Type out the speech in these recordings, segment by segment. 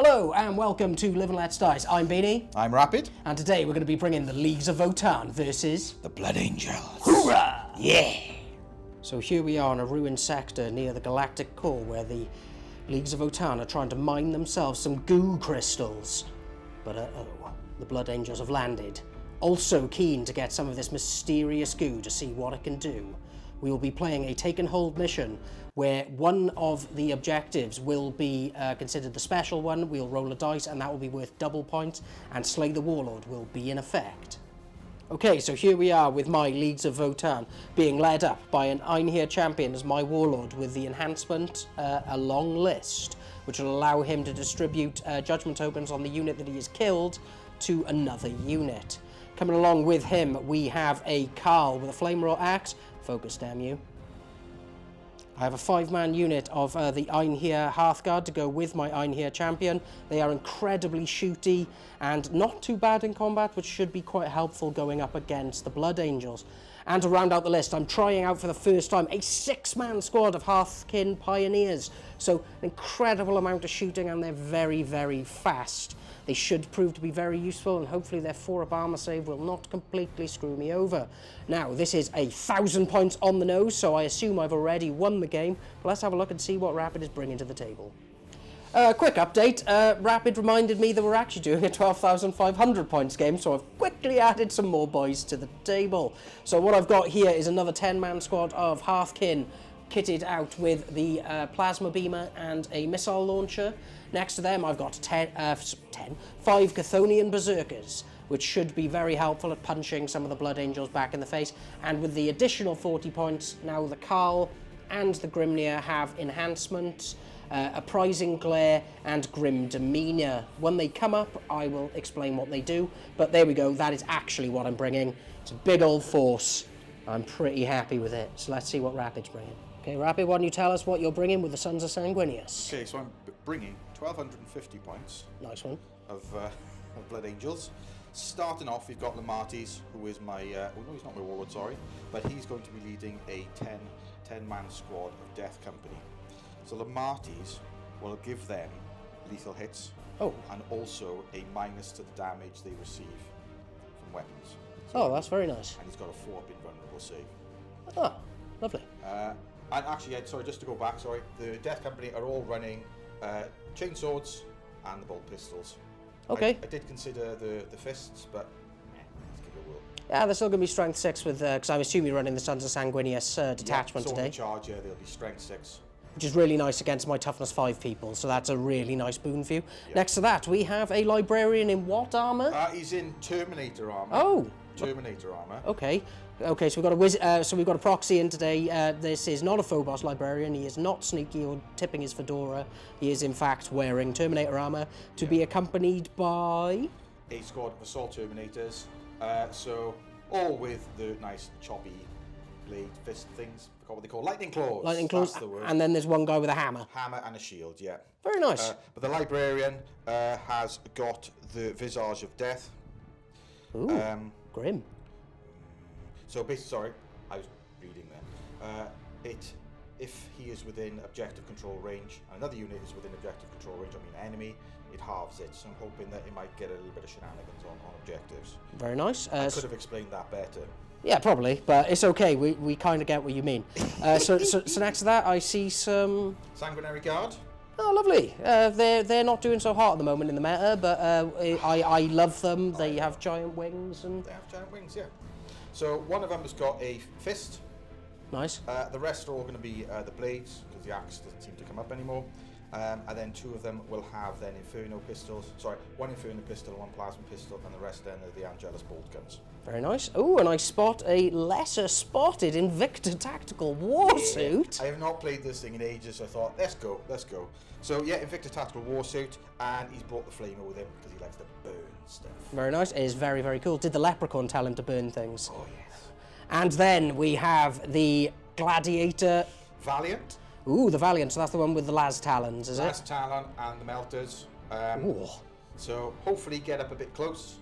Hello and welcome to Live and Let's Dice. I'm Beanie. I'm Rapid. And today we're going to be bringing the Leagues of Votan versus The Blood Angels. Hoorah! Yeah! So here we are in a ruined sector near the galactic core where the Leagues of Votan are trying to mine themselves some goo crystals. But the Blood Angels have landed. Also keen to get some of this mysterious goo to see what it can do. We will be playing a take and hold mission where one of the objectives will be considered the special one. We'll roll a dice and that will be worth double points, and Slay the Warlord will be in effect. Okay, so here we are with my Leagues of Votan being led up by an Einherjar champion as my warlord with the enhancement a long list, which will allow him to distribute judgment tokens on the unit that he has killed to another unit. Coming along with him, we have a Carl with a flame roll axe. Focus, damn you. I have a 5-man unit of the Einherjar Hearthguard to go with my Einherjar champion. They are incredibly shooty and not too bad in combat, which should be quite helpful going up against the Blood Angels. And to round out the list, I'm trying out for the first time a 6-man squad of Hearthkin Pioneers. So an incredible amount of shooting, and they're very, very fast. They should prove to be very useful, and hopefully their 4-up armor save will not completely screw me over. Now, this is 1,000 points on the nose, so I assume I've already won the game. But let's have a look and see what Rapid is bringing to the table. Quick update. Rapid reminded me that we're actually doing a 12,500 points game, so I've quickly added some more boys to the table. So what I've got here is another 10-man squad of Hearthkin, kitted out with the plasma beamer and a missile launcher. Next to them, I've got 5 Chthonian Berserkers, which should be very helpful at punching some of the Blood Angels back in the face. And with the additional 40 points, now the Carl and the Grimnir have enhancement, Apprising Glare, and Grim Demeanor. When they come up, I will explain what they do. But there we go, that is actually what I'm bringing. It's a big old force. I'm pretty happy with it. So let's see what Rapid's bringing. Okay, Rapid, why don't you tell us what you're bringing with the Sons of Sanguinius? Okay, so I'm bringing 1,250 points. Nice one. Of Blood Angels. Starting off, we've got Lamartis, who is my... oh no, he's not my warlord, sorry. But he's going to be leading a 10-man squad of Death Company. So Lamartis will give them lethal hits. Oh. And also a minus to the damage they receive from weapons. So oh, that's very nice. And he's got a 4-up invulnerable save. Oh, lovely. And actually, sorry, just to go back, sorry, the Death Company are all running chainswords and the bolt pistols. Okay. I did consider the fists, but let's give it a whirl. Yeah, they're still going to be strength 6 with, because I'm assuming you're running the Sons of Sanguinius detachment so today. On the charge, yeah, they'll be strength 6. Which is really nice against my toughness 5 people, so that's a really nice boon for you. Yep. Next to that, we have a librarian in what armor? He's in Terminator armor. Oh. Terminator armor. Okay. Okay, so we've got so we've got a proxy in today. This is not a Phobos librarian. He is not sneaky or tipping his fedora. He is in fact wearing Terminator armor to be accompanied by a squad of assault Terminators. So all with the nice choppy blade fist things. I forgot what they call lightning claws. Lightning claws. That's the word. And then there's one guy with a hammer. Hammer and a shield. Yeah. Very nice. But the librarian has got the visage of death. Ooh. Grim. So basically, sorry, I was reading there. If he is within objective control range, and another unit is within objective control range, I mean enemy, it halves it. So I'm hoping that it might get a little bit of shenanigans on objectives. Very nice. I could have explained that better. Yeah, probably, but it's okay. We kind of get what you mean. So next to that, I see some Sanguinary Guard. Oh, lovely. They're not doing so hot at the moment in the meta, but I love them. They have giant wings and. They have giant wings, yeah. So one of them has got a fist. Nice. The rest are all going to be the blades, because the axe doesn't seem to come up anymore. And then 2 of them will have then Inferno pistols. Sorry, 1 Inferno pistol, 1 plasma pistol, and the rest then are the Angelus bolt guns. Very nice. Oh, and I spot a lesser spotted Invicta Tactical Warsuit. I have not played this thing in ages, so I thought, let's go. So yeah, Invicta Tactical Warsuit, and he's brought the flamer with him because he likes to burn stuff. Very nice. It is very, very cool. Did the leprechaun tell him to burn things? Oh, yes. And then we have the Gladiator... Valiant. Ooh, the Valiant. So that's the one with the Las Talons, is it? Las Talon and the Melters. So hopefully get up a bit close.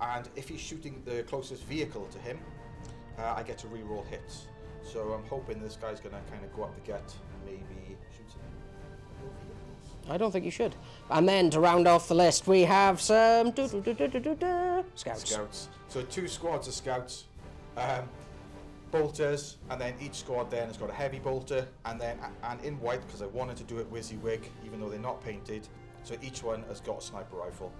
And if he's shooting the closest vehicle to him, I get to re-roll hits. So I'm hoping this guy's going to kind of go up the gut and maybe shoot some vehicles. I don't think you should. And then to round off the list, we have some scouts. Scouts. So 2 squads of scouts, bolters, and then each squad then has got a heavy bolter, and in white, because I wanted to do it WYSIWYG, even though they're not painted. So each one has got a sniper rifle.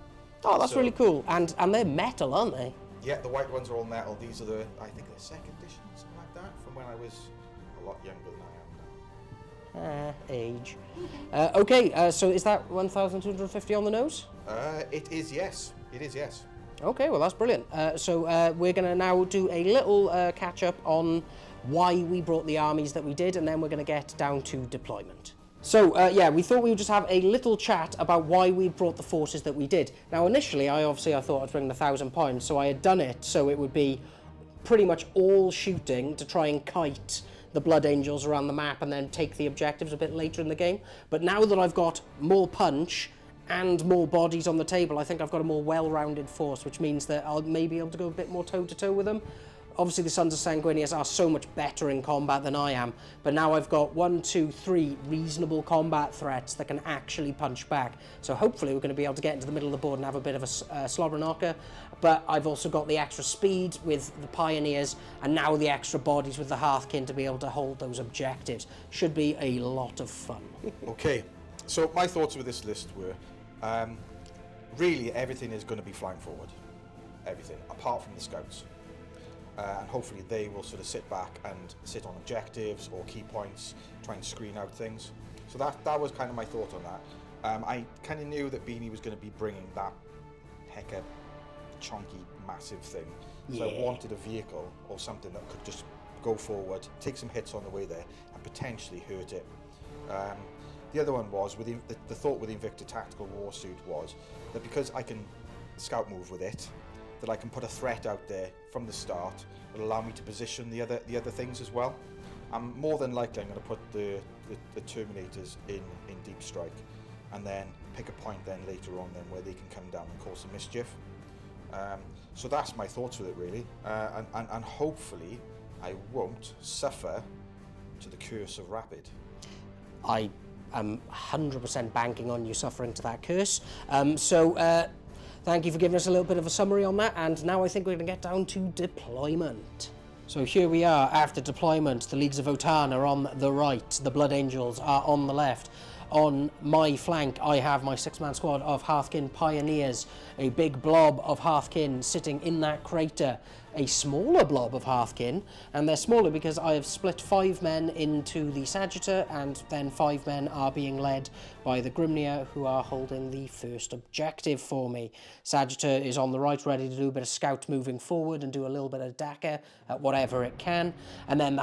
Oh, that's really cool. And they're metal, aren't they? Yeah, the white ones are all metal. These are I think they're 2nd edition, something like that, from when I was a lot younger than I am now. Age. Okay, so is that 1,250 on the nose? It is, yes. It is, yes. Okay, well that's brilliant. So we're going to now do a little catch up on why we brought the armies that we did, and then we're going to get down to deployment. So yeah, we thought we would just have a little chat about why we brought the forces that we did. Now initially, I thought I'd bring the 1,000 points, so I had done it so it would be pretty much all shooting to try and kite the Blood Angels around the map and then take the objectives a bit later in the game. But now that I've got more punch and more bodies on the table, I think I've got a more well-rounded force, which means that I'll maybe be able to go a bit more toe-to-toe with them. Obviously, the Sons of Sanguinius are so much better in combat than I am, but now I've got 1, 2, 3 reasonable combat threats that can actually punch back. So hopefully we're going to be able to get into the middle of the board and have a bit of a slobber knocker. But I've also got the extra speed with the Pioneers, and now the extra bodies with the Hearthkin to be able to hold those objectives. Should be a lot of fun. Okay, so my thoughts with this list were, really everything is going to be flying forward. Everything, apart from the scouts. And hopefully they will sort of sit back and sit on objectives or key points, try and screen out things. So that was kind of my thought on that. I kind of knew that Beanie was going to be bringing that hecka chunky massive thing. So I wanted a vehicle or something that could just go forward, take some hits on the way there, and potentially hurt it. The other one was, the thought with the Invicta Tactical Warsuit was that because I can scout move with it, that I can put a threat out there from the start will allow me to position the other things as well. I'm more than likely I'm going to put the Terminators in deep strike, and then pick a point then later on then where they can come down and cause some mischief. So that's my thoughts with it really, and hopefully I won't suffer to the curse of Rapid. I am 100% banking on you suffering to that curse. Thank you for giving us a little bit of a summary on that, and now I think we're going to get down to deployment. So here we are after deployment. The Leagues of Votan are on the right, the Blood Angels are on the left. On my flank, I have my 6-man squad of Hearthkin Pioneers, a big blob of Hearthkin sitting in that crater, a smaller blob of Hearthkin, and they're smaller because I have split 5 men into the Sagittar, and then 5 men are being led by the Grimnir, who are holding the first objective for me. Sagittar is on the right, ready to do a bit of scout moving forward and do a little bit of Daka at whatever it can. And then the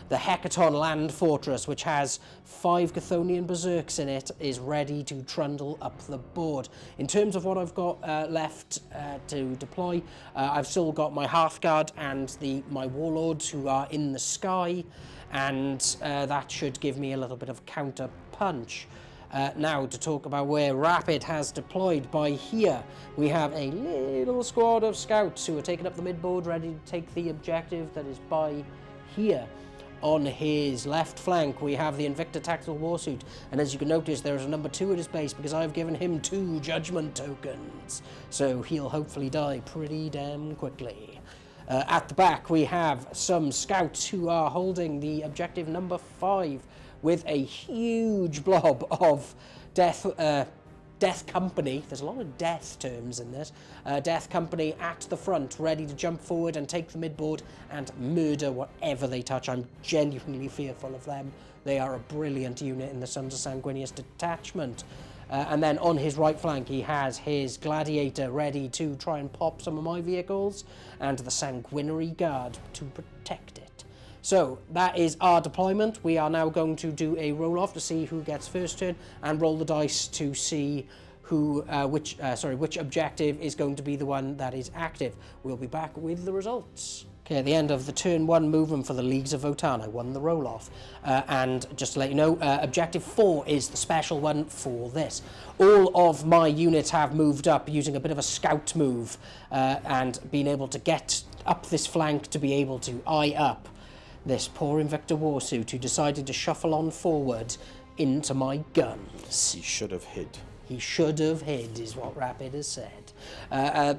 the Hecaton Land Fortress, which has 5 Chthonian Berserks in it, is ready to trundle up the board. In terms of what I've got left to deploy, I've still got my Hearthguard and my Warlords who are in the sky, and that should give me a little bit of counter punch. Now to talk about where Rapid has deployed. By here we have a little squad of scouts who are taking up the mid-board, ready to take the objective that is by here. On his left flank we have the Invicta Tactical Warsuit, and as you can notice there is a number 2 at his base because I've given him 2 judgment tokens, so he'll hopefully die pretty damn quickly. At the back we have some scouts who are holding the objective number 5 with a huge blob of Death Company. There's a lot of death terms in this. Death Company at the front, ready to jump forward and take the midboard and murder whatever they touch. I'm genuinely fearful of them. They are a brilliant unit in the Sons of Sanguinius detachment. And then on his right flank he has his Gladiator ready to try and pop some of my vehicles, and the Sanguinary Guard to protect it. So that is our deployment. We are now going to do a roll-off to see who gets first turn, and roll the dice to see which objective is going to be the one that is active. We'll be back with the results. Okay, at the end of the turn 1 movement for the Leagues of Votan, I won the roll-off. And just to let you know, objective 4 is the special one for this. All of my units have moved up using a bit of a scout move, and been able to get up this flank to be able to eye up this poor Invicta Warsuit, who decided to shuffle on forward into my guns. He should have hid. He should have hid, is what Rapid has said.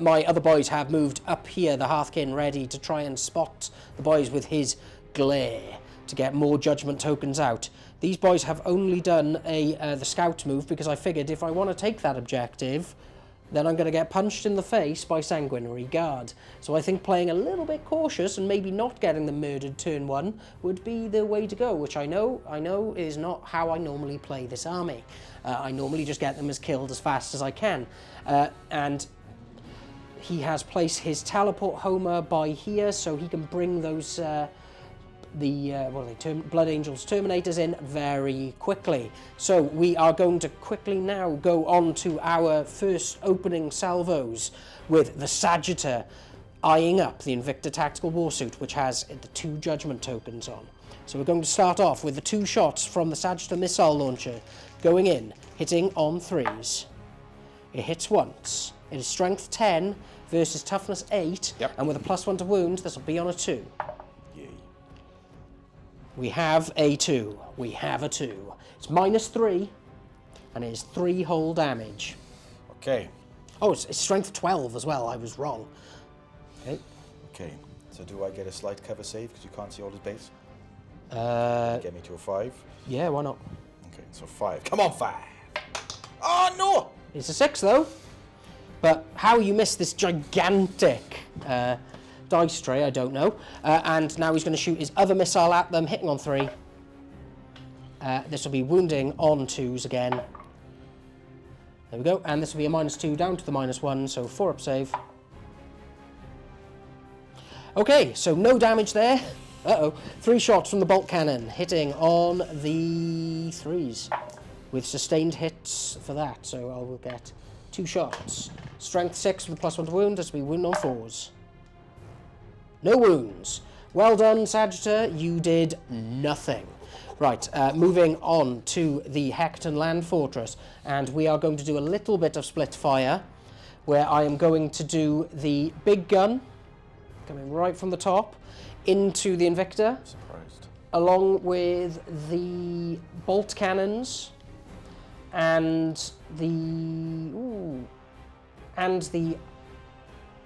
My other boys have moved up here, the Hearthkin, ready to try and spot the boys with his glare to get more judgment tokens out. These boys have only done the scout move because I figured if I want to take that objective, then I'm going to get punched in the face by Sanguinary Guard. So I think playing a little bit cautious and maybe not getting them murdered turn 1 would be the way to go, which I know is not how I normally play this army. I normally just get them as killed as fast as I can. And he has placed his teleport Homer by here so he can bring those Blood Angels Terminators in very quickly. So we are going to quickly now go on to our first opening salvos with the Sagittar eyeing up the Invicta Tactical Warsuit, which has the 2 judgment tokens on. So we're going to start off with the 2 shots from the Sagittar missile launcher going in, hitting on 3s. It hits once. It is strength 10 versus toughness 8, and with a +1 to wound, this will be on a 2. We have a 2. We have a 2. It's -3, and it is 3 whole damage. Okay. Oh, it's strength 12 as well. I was wrong. Okay. Okay. So do I get a slight cover save because you can't see all his base? Get me to a 5. Yeah, why not? Okay, so 5. Come on, 5. Oh no! It's a 6 though. But how you missed this gigantic dice tray, I don't know. And now he's going to shoot his other missile at them, hitting on 3. This will be wounding on 2s again. There we go. And this will be a -2 down to the -1, so 4 up save. Okay, so no damage there. Uh-oh. 3 shots from the bolt cannon, hitting on the 3s. With sustained hits for that, so I will get 2 shots. Strength 6 with a +1 to wound, this will be wound on 4s. No wounds. Well done, Sagittar. You did nothing. Right, moving on to the Hecton Land Fortress, and we are going to do a little bit of split fire, where I am going to do the big gun, coming right from the top, into the Invicta, Surprised. along with the bolt cannons, and the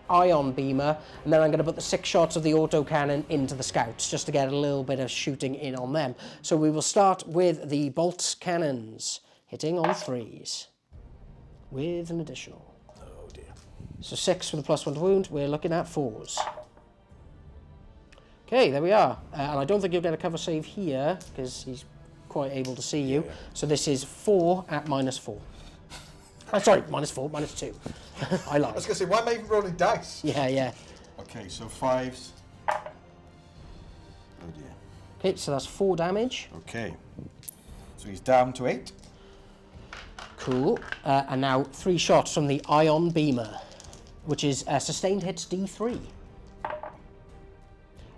ion beamer, and then I'm going to put the 6 shots of the autocannon into the scouts just to get a little bit of shooting in on them. So we will start with the bolt cannons hitting on 3s with an additional. Oh dear. So 6 with a +1 to wound. We're looking at 4s. Okay, there we are. And I don't think you'll get a cover save here because he's quite able to see you. Yeah. So this is 4 at -4. Oh, sorry, -4, -2. I lied. I was going to say, why am I even rolling dice? Yeah. Okay, so 5s. Oh dear. Okay, so that's 4 damage. Okay. So he's down to 8. Cool. And now 3 shots from the ion beamer, which is sustained hits D3.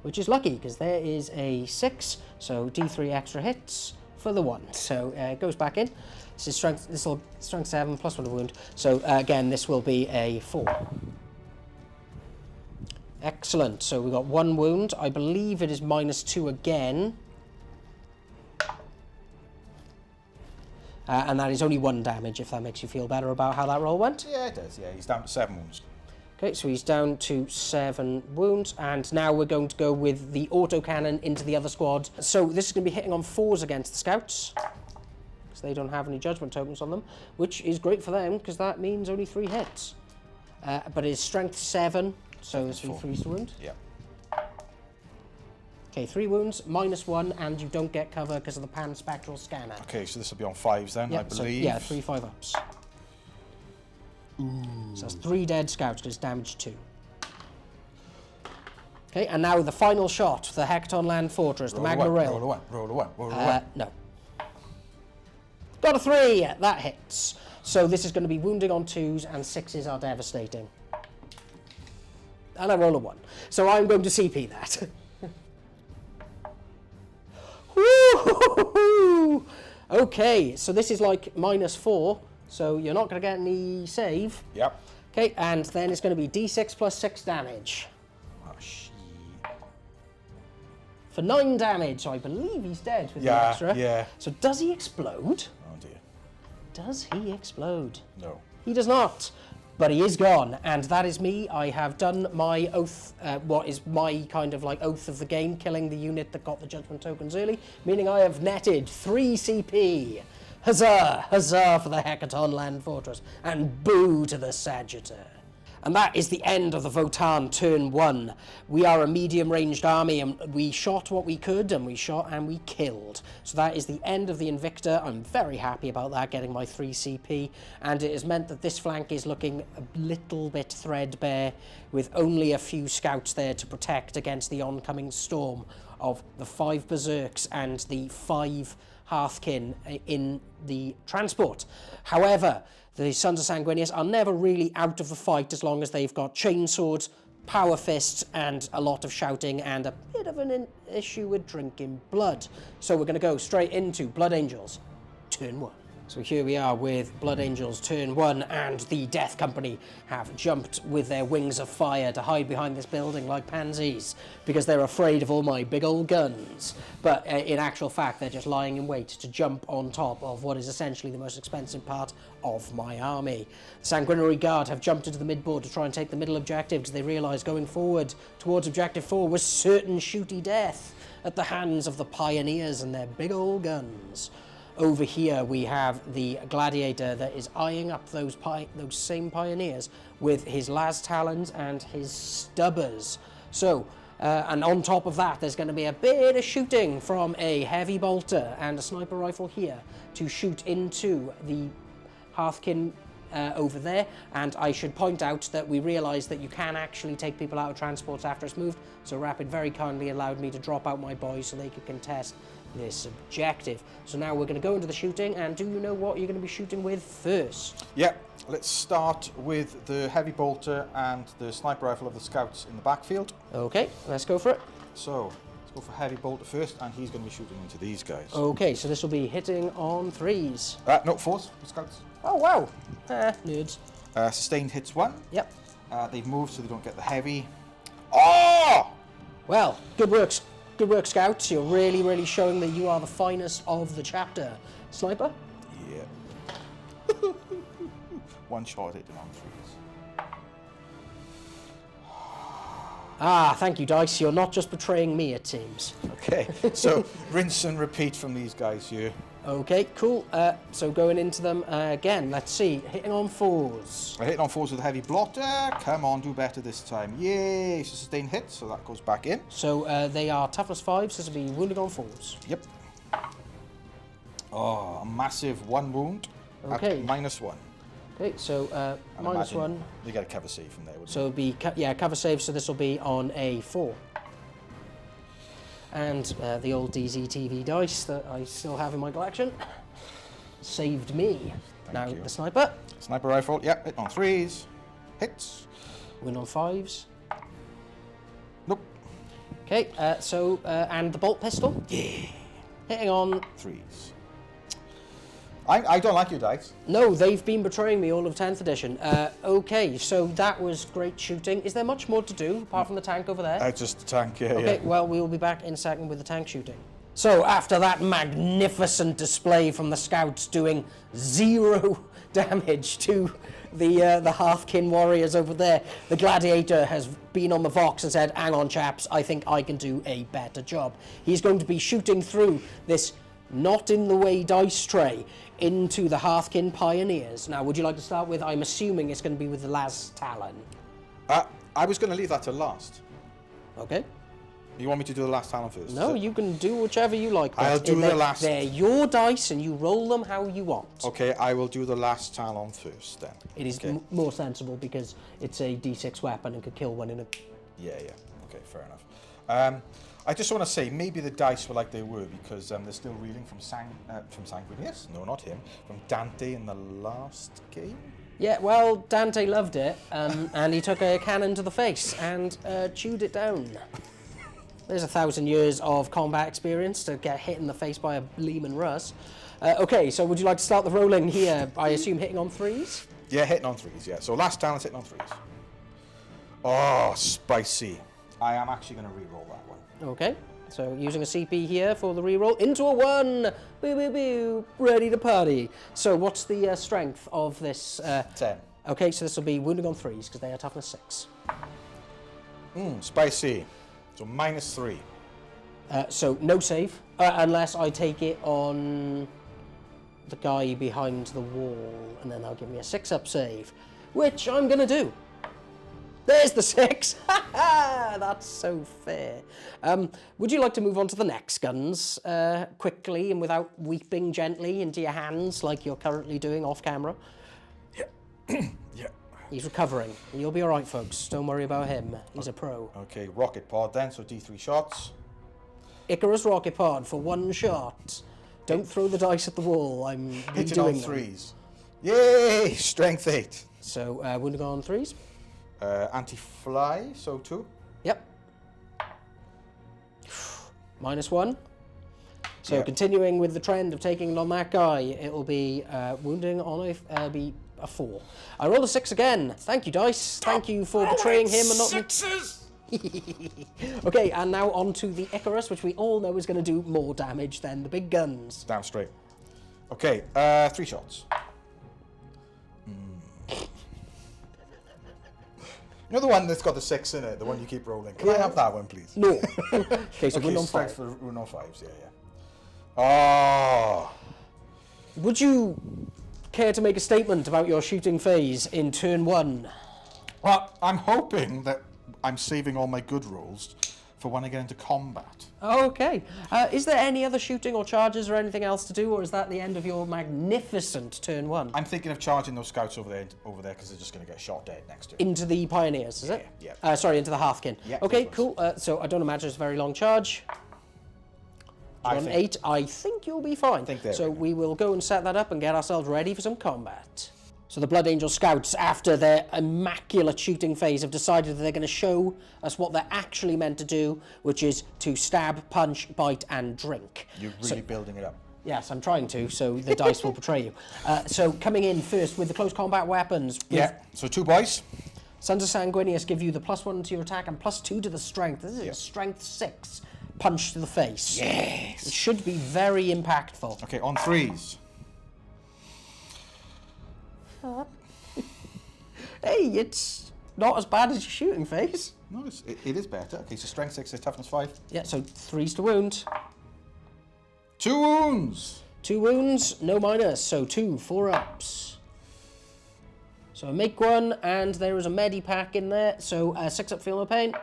Which is lucky, because there is a 6, so D3 extra hits for the 1. So it goes back in. This is strength 7, +1 to wound. So again, this will be a 4. Excellent. So we got 1 wound. I believe it is -2 again. And that is only 1 damage, if that makes you feel better about how that roll went. Yeah, it does. Yeah, he's down to 7 wounds. Okay, so he's down to 7 wounds, and now we're going to go with the autocannon into the other squad. So this is going to be hitting on 4s against the scouts, because they don't have any judgment tokens on them, which is great for them, because that means only 3 hits. But it's strength 7, so this will be 3 to wound. Yeah. Okay, 3 wounds, -1, and you don't get cover because of the pan-spectral scanner. Okay, so this will be on 5s then, I believe. So, yeah, 3 5-ups. So that's 3 dead scouts, because damage 2. Okay, and now the final shot, the Hecton Land Fortress, the Magna Rail. Roll a 1, roll a 1, roll a 1. No. Got a 3, that hits. So this is going to be wounding on 2s, and 6s are devastating. And I roll a 1. So I'm going to CP that. Woo! Okay, so this is like -4. So you're not going to get any save. Yep. Okay, and then it's going to be D6 + 6 damage. Oh, shit. for 9 damage. So I believe he's dead with the extra. Yeah. So does he explode? Oh dear. Does he explode? No. He does not. But he is gone, and that is me. I have done my oath, what is my kind of like oath of the game, killing the unit that got the judgment tokens early, meaning I have netted 3 CP. Huzzah! Huzzah for the Hecaton Land Fortress, and boo to the Sagittar. And that is the end of the Votan turn 1. We are a medium-ranged army, and we shot what we could, and we shot and we killed. So that is the end of the Invicta. I'm very happy about that, getting my 3 CP, and it has meant that this flank is looking a little bit threadbare, with only a few scouts there to protect against the oncoming storm of the 5 Berserks and the 5 Hearthkin in the transport. However, the Sons of Sanguinius are never really out of the fight as long as they've got chainswords, power fists, and a lot of shouting and a bit of an issue with drinking blood. So we're going to go straight into Blood Angels, turn 1. So here we are with Blood Angels turn 1, and the Death Company have jumped with their wings of fire to hide behind this building like pansies, because they're afraid of all my big old guns. But in actual fact, they're just lying in wait to jump on top of what is essentially the most expensive part of my army. The Sanguinary Guard have jumped into the midboard to try and take the middle objective, because they realise going forward towards Objective 4 was certain shooty death at the hands of the Pioneers and their big old guns. Over here we have the Gladiator that is eyeing up those same Pioneers with his Las Talons and his Stubbers. So, and on top of that, there's going to be a bit of shooting from a Heavy Bolter and a Sniper Rifle here to shoot into the Hearthkin over there. And I should point out that we realised that you can actually take people out of transports after it's moved, so Rapid very kindly allowed me to drop out my boys so they could contest this objective. So now we're going to go into the shooting, and do you know what you're going to be shooting with first? Yeah, let's start with the Heavy Bolter and the Sniper Rifle of the Scouts in the backfield. Okay, let's go for it. So, let's go for Heavy Bolter first, and he's going to be shooting into these guys. Okay, so this will be hitting on 3s. No, 4s for Scouts. Oh, wow. Nerds. Sustained hits 1. Yep. They've moved so they don't get the heavy. Oh! Well, good work, Scouts. You're really, really showing that you are the finest of the chapter. Sniper? Yeah. One shot hitting on 3s. Ah, thank you, Dice. You're not just betraying me, it seems. Okay, so rinse and repeat from these guys here. Okay, cool. So going into them again, let's see. Hitting on 4s. We're hitting on 4s with a Heavy Blotter. Come on, do better this time. Yay! Sustained hit, so that goes back in. So they are toughness 5s, so this will be wounding on 4s. Yep. Oh, a massive 1 wound. Okay. At -1. Okay, so -1. You get a cover save from there, wouldn't So it'll be, cover save, so this will be on a 4. And the old DZ-TV dice that I still have in my collection saved me. Thank you. The Sniper. Sniper Rifle, yep, hit on 3s. Hits. Win on 5s. Nope. Okay, and the Bolt Pistol. Yeah. Hitting on 3s. I don't like your dice. No, they've been betraying me all of 10th edition. Okay, so that was great shooting. Is there much more to do, apart from the tank over there? Just the tank, yeah. Okay, well, we will be back in a second with the tank shooting. So, after that magnificent display from the Scouts doing 0 damage to the Hearthkin warriors over there, the Gladiator has been on the Vox and said, hang on, chaps, I think I can do a better job. He's going to be shooting through this not-in-the-way dice tray into the Hearthkin Pioneers. Now, would you like to start with, I'm assuming it's going to be with the Las Talon. I was going to leave that to last. Okay. You want me to do the last Talon first? No, you can do whichever you like. I'll do the last. They're your dice, and you roll them how you want. Okay, I will do the last Talon first, then. It is more sensible, because it's a D6 weapon and could kill one in a... Yeah. Okay, fair enough. I just want to say, maybe the dice were like they were because they're still reeling from Sanguinius. No, not him. From Dante in the last game. Yeah, well, Dante loved it, and he took a cannon to the face and chewed it down. There's 1,000 years of combat experience to get hit in the face by a Lehman Russ. Okay, so would you like to start the rolling here? I assume hitting on 3s? Yeah, hitting on 3s, yeah. So last Talon's hitting on 3s. Oh, spicy. I am actually going to re-roll that one. Okay. So using a CP here for the reroll into a 1. Boo, boo, boo. Ready to party. So what's the strength of this? 10. Okay, so this will be wounding on 3s because they are toughness 6. Spicy. So -3. So no save, unless I take it on the guy behind the wall, and then they'll give me a 6-up save, which I'm going to do. There's the 6. That's so fair. Would you like to move on to the next guns quickly and without weeping gently into your hands like you're currently doing off camera? Yeah. Yeah. He's recovering. You'll be all right, folks. Don't worry about him. He's a pro. Okay, rocket pod then, so D3 shots. Icarus rocket pod for 1 shot. Don't throw the dice at the wall. I'm Hitting redoing on them. 3s. Yay! Strength 8. So wounding on 3s. Anti-fly, so 2. Yep. -1. So Yeah. continuing with the trend of taking it on that guy, it'll be wounding on a 4. I rolled a 6 again. Thank you, dice. Thank you for betraying him and not me. Okay, and now on to the Icarus, which we all know is going to do more damage than the big guns. Down straight. Okay, 3 shots. You know the one that's got the 6 in it, the one you keep rolling? Can I have that one, please? No. Okay, so wound on 5. For wound on 5s, yeah. Oh. Would you care to make a statement about your shooting phase in turn 1? Well, I'm hoping that I'm saving all my good rolls for when I get into combat. Okay. Is there any other shooting or charges or anything else to do, or is that the end of your magnificent turn 1? I'm thinking of charging those scouts over there because they're just going to get shot dead next to it. Into the Pioneers, is it? Yeah. Sorry, into the Hearthkin. Yeah, Okay, those cool. So I don't imagine it's a very long charge. On 8, I think you'll be fine. So we will go and set that up and get ourselves ready for some combat. So the Blood Angel Scouts, after their immaculate shooting phase, have decided that they're going to show us what they're actually meant to do, which is to stab, punch, bite, and drink. You're really building it up. Yes, I'm trying to, so the dice will betray you. So coming in first with the close combat weapons. Yeah, so 2 boys. Sons of Sanguinius give you the +1 to your attack and +2 to the strength. This is a strength 6 punch to the face. Yes. It should be very impactful. Okay, on 3s. Hey, it's not as bad as your shooting phase. No, it is better. Okay, so strength 6 is toughness 5. Yeah, so 3s to wound. 2 wounds. 2 wounds, no minus, so 2 4-ups. So I make 1, and there is a medipack in there, so 6-up feel no pain.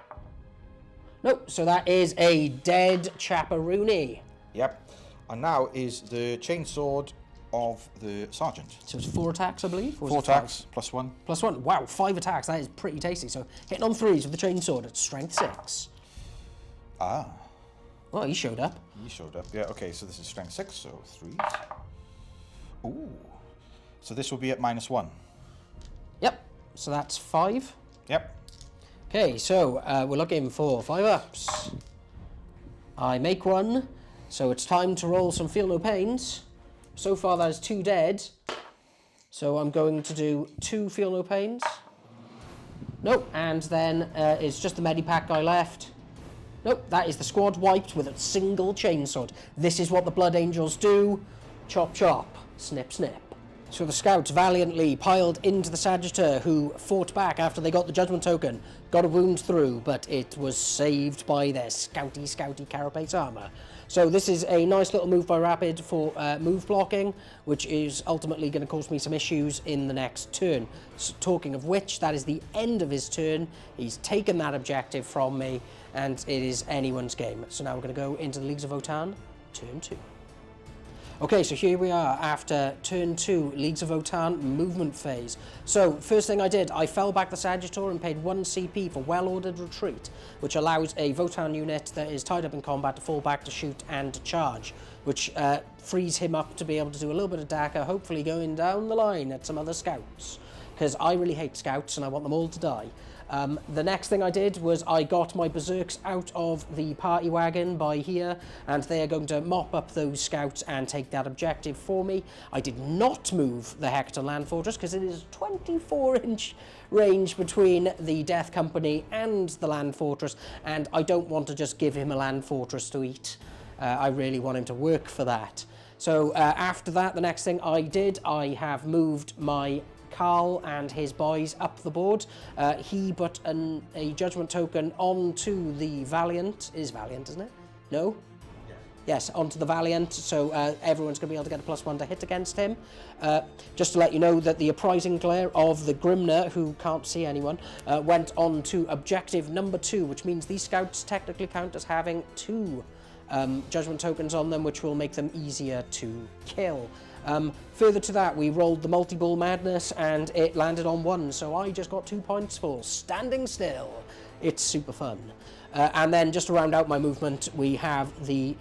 Nope, so that is a dead Chaperoony. Yep. And now is the chainsword of the sergeant. So it's 4 attacks, I believe? 4 attacks, +1. +1. Wow, 5 attacks. That is pretty tasty. So hitting on 3s with the chainsword at strength 6. Ah. Well, he showed up. He showed up. Yeah, okay, so this is strength 6, so 3s. Ooh. So this will be at -1. Yep. So that's 5. Yep. Okay, so we're looking for 5-ups. I make 1. So it's time to roll some feel no pains. So far that is 2 dead. So I'm going to do 2 feel no pains. Nope, and then it's just the medipack guy left. Nope, that is the squad wiped with a single chainsword. This is what the Blood Angels do. Chop chop, snip snip. So the scouts valiantly piled into the Sagittar, who fought back after they got the judgment token, got a wound through, but it was saved by their scouty carapace armor. So this is a nice little move by Rapid for move blocking, which is ultimately going to cause me some issues in the next turn. So, talking of which, that is the end of his turn. He's taken that objective from me, and it is anyone's game. So now we're going to go into the Leagues of Votan, turn 2. Okay, so here we are after turn 2, Leagues of Votan movement phase. So, first thing I did, I fell back the Sagittar and paid 1 CP for well-ordered retreat, which allows a Votan unit that is tied up in combat to fall back to shoot and to charge, which frees him up to be able to do a little bit of DACA, hopefully going down the line at some other scouts. Because I really hate scouts and I want them all to die. The next thing I did was I got my berserks out of the party wagon by here, and they are going to mop up those scouts and take that objective for me. I did not move the Hector Land Fortress because it is 24-inch range between the Death Company and the Land Fortress, and I don't want to just give him a Land Fortress to eat. I really want him to work for that. So after that, the next thing I did, I have moved my Carl and his boys up the board. He put a judgment token onto the Valiant. It is Valiant, isn't it? No? Yes, onto the Valiant, so everyone's going to be able to get a +1 to hit against him. Just to let you know that the apprising glare of the Grimner, who can't see anyone, went on to objective number 2, which means these scouts technically count as having 2 judgment tokens on them, which will make them easier to kill. Further to that, we rolled the multi-ball madness and it landed on 1, so I just got 2 points for standing still. It's super fun. And then just to round out my movement, we have the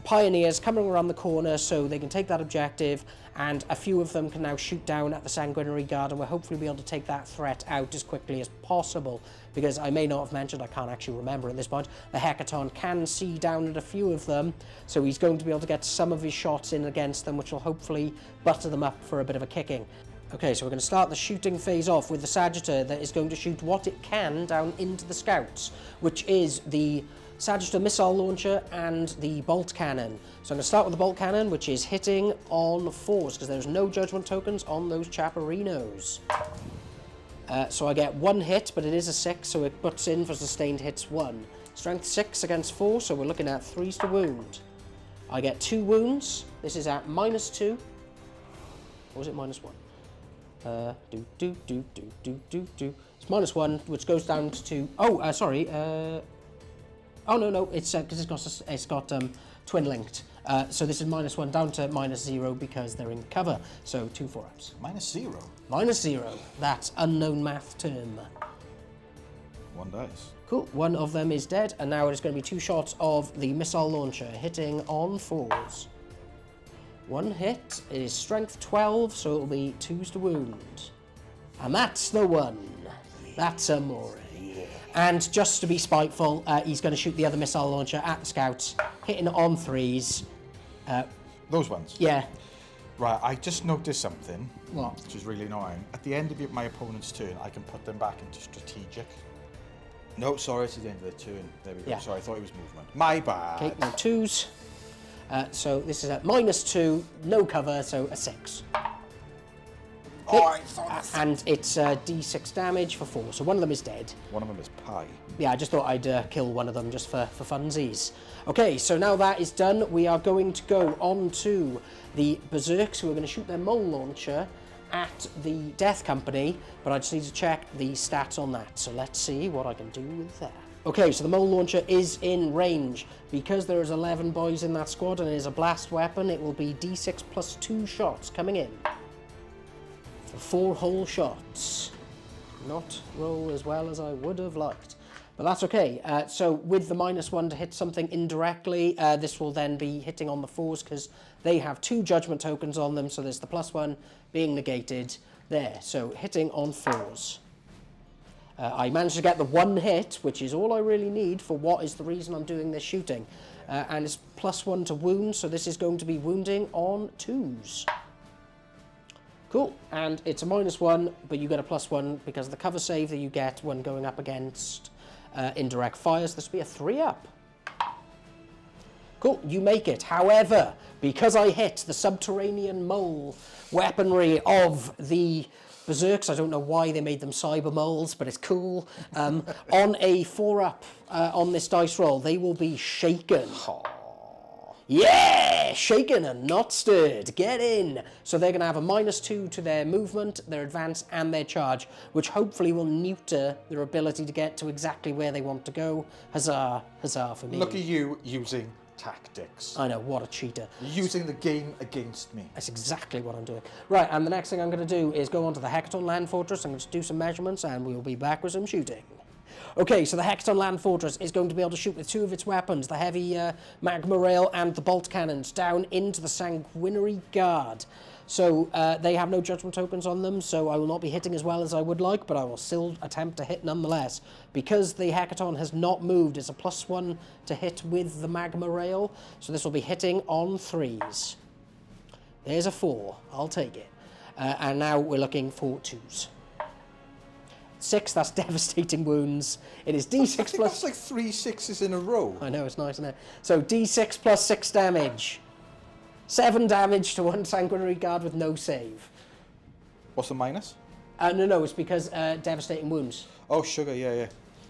pioneers coming around the corner so they can take that objective, and a few of them can now shoot down at the Sanguinary Guard, and we'll hopefully be able to take that threat out as quickly as possible, because I may not have mentioned, I can't actually remember at this point, the Hecaton can see down at a few of them, so he's going to be able to get some of his shots in against them, which will hopefully butter them up for a bit of a kicking. Okay, so we're going to start the shooting phase off with the Sagittar that is going to shoot what it can down into the scouts, which is the Sagittar missile launcher and the bolt cannon. So I'm going to start with the bolt cannon, which is hitting on 4s, because there's no judgment tokens on those Chaparinos. So I get 1 hit, but it is a 6, so it puts in for sustained hits 1. Strength 6 against 4, so we're looking at 3s to wound. I get 2 wounds. This is at -2. Or was it -1? It's -1, which goes down to... Oh, sorry. Oh, no, it's because it's got twin linked. So this is -1 down to -0 because they're in cover. So 2 4-ups. -0? -0. That unknown math term. 1 dice. Cool. 1 of them is dead, and now it's going to be 2 shots of the missile launcher hitting on 4s. 1 hit. It is strength 12, so it'll be 2s to wound. And that's the one. That's Amore. And just to be spiteful, he's going to shoot the other missile launcher at the scouts, hitting on 3s. Those ones? Yeah. Right, I just noticed something. What? Which is really annoying. At the end of my opponent's turn, I can put them back into strategic. No, sorry, it's at the end of the turn. There we go. Yeah. Sorry, I thought it was movement. My bad. Okay, no 2s. So this is at -2, no cover, so a 6. Oh, I thought And it's D6 damage for 4, so one of them is dead. one of them is pie. Yeah, I just thought I'd kill one of them just for funsies. Okay, so now that is done, we are going to go on to the Berserks, who are going to shoot their mole launcher at the Death Company, but I just need to check the stats on that, so let's see what I can do with that. Okay, so the mole launcher is in range. Because there is 11 boys in that squad and it is a blast weapon, it will be D6 plus 2 shots coming in. For 4 whole shots. Not roll as well as I would have liked. But that's okay. So with the -1 to hit something indirectly, this will then be hitting on the 4s because they have 2 judgment tokens on them, so there's the +1 being negated there. So hitting on 4s. I managed to get the 1 hit, which is all I really need for what is the reason I'm doing this shooting. And it's +1 to wound, so this is going to be wounding on 2s. Cool, and it's a -1, but you get a +1 because of the cover save that you get when going up against indirect fires. This will be a 3-up. Cool, you make it. However, because I hit the subterranean mole weaponry of the Berserks, I don't know why they made them cyber moles, but it's cool. On a 4-up on this dice roll, they will be shaken. Yeah! Shaken and not stirred. Get in! So they're going to have a -2 to their movement, their advance, and their charge, which hopefully will neuter their ability to get to exactly where they want to go. Huzzah. Huzzah for me. Look at you using tactics. I know, what a cheater. You're using the game against me. That's exactly what I'm doing. Right, and the next thing I'm going to do is go onto the Hector Land Fortress. I'm going to do some measurements, and we'll be back with some shooting. Okay, so the Hecaton Land Fortress is going to be able to shoot with 2 of its weapons, the heavy magma rail and the bolt cannons, down into the Sanguinary Guard. So they have no judgment tokens on them, so I will not be hitting as well as I would like, but I will still attempt to hit nonetheless. Because the Hecaton has not moved, it's a +1 to hit with the magma rail, so this will be hitting on 3s. There's a 4, I'll take it. And now we're looking for 2s. 6, that's devastating wounds. It is D6 I think plus... that's like 3 6s in a row. I know, it's nice, isn't it? So D6 plus 6 damage. 7 damage to one Sanguinary Guard with no save. What's the minus? No, it's because devastating wounds. Oh, sugar, yeah.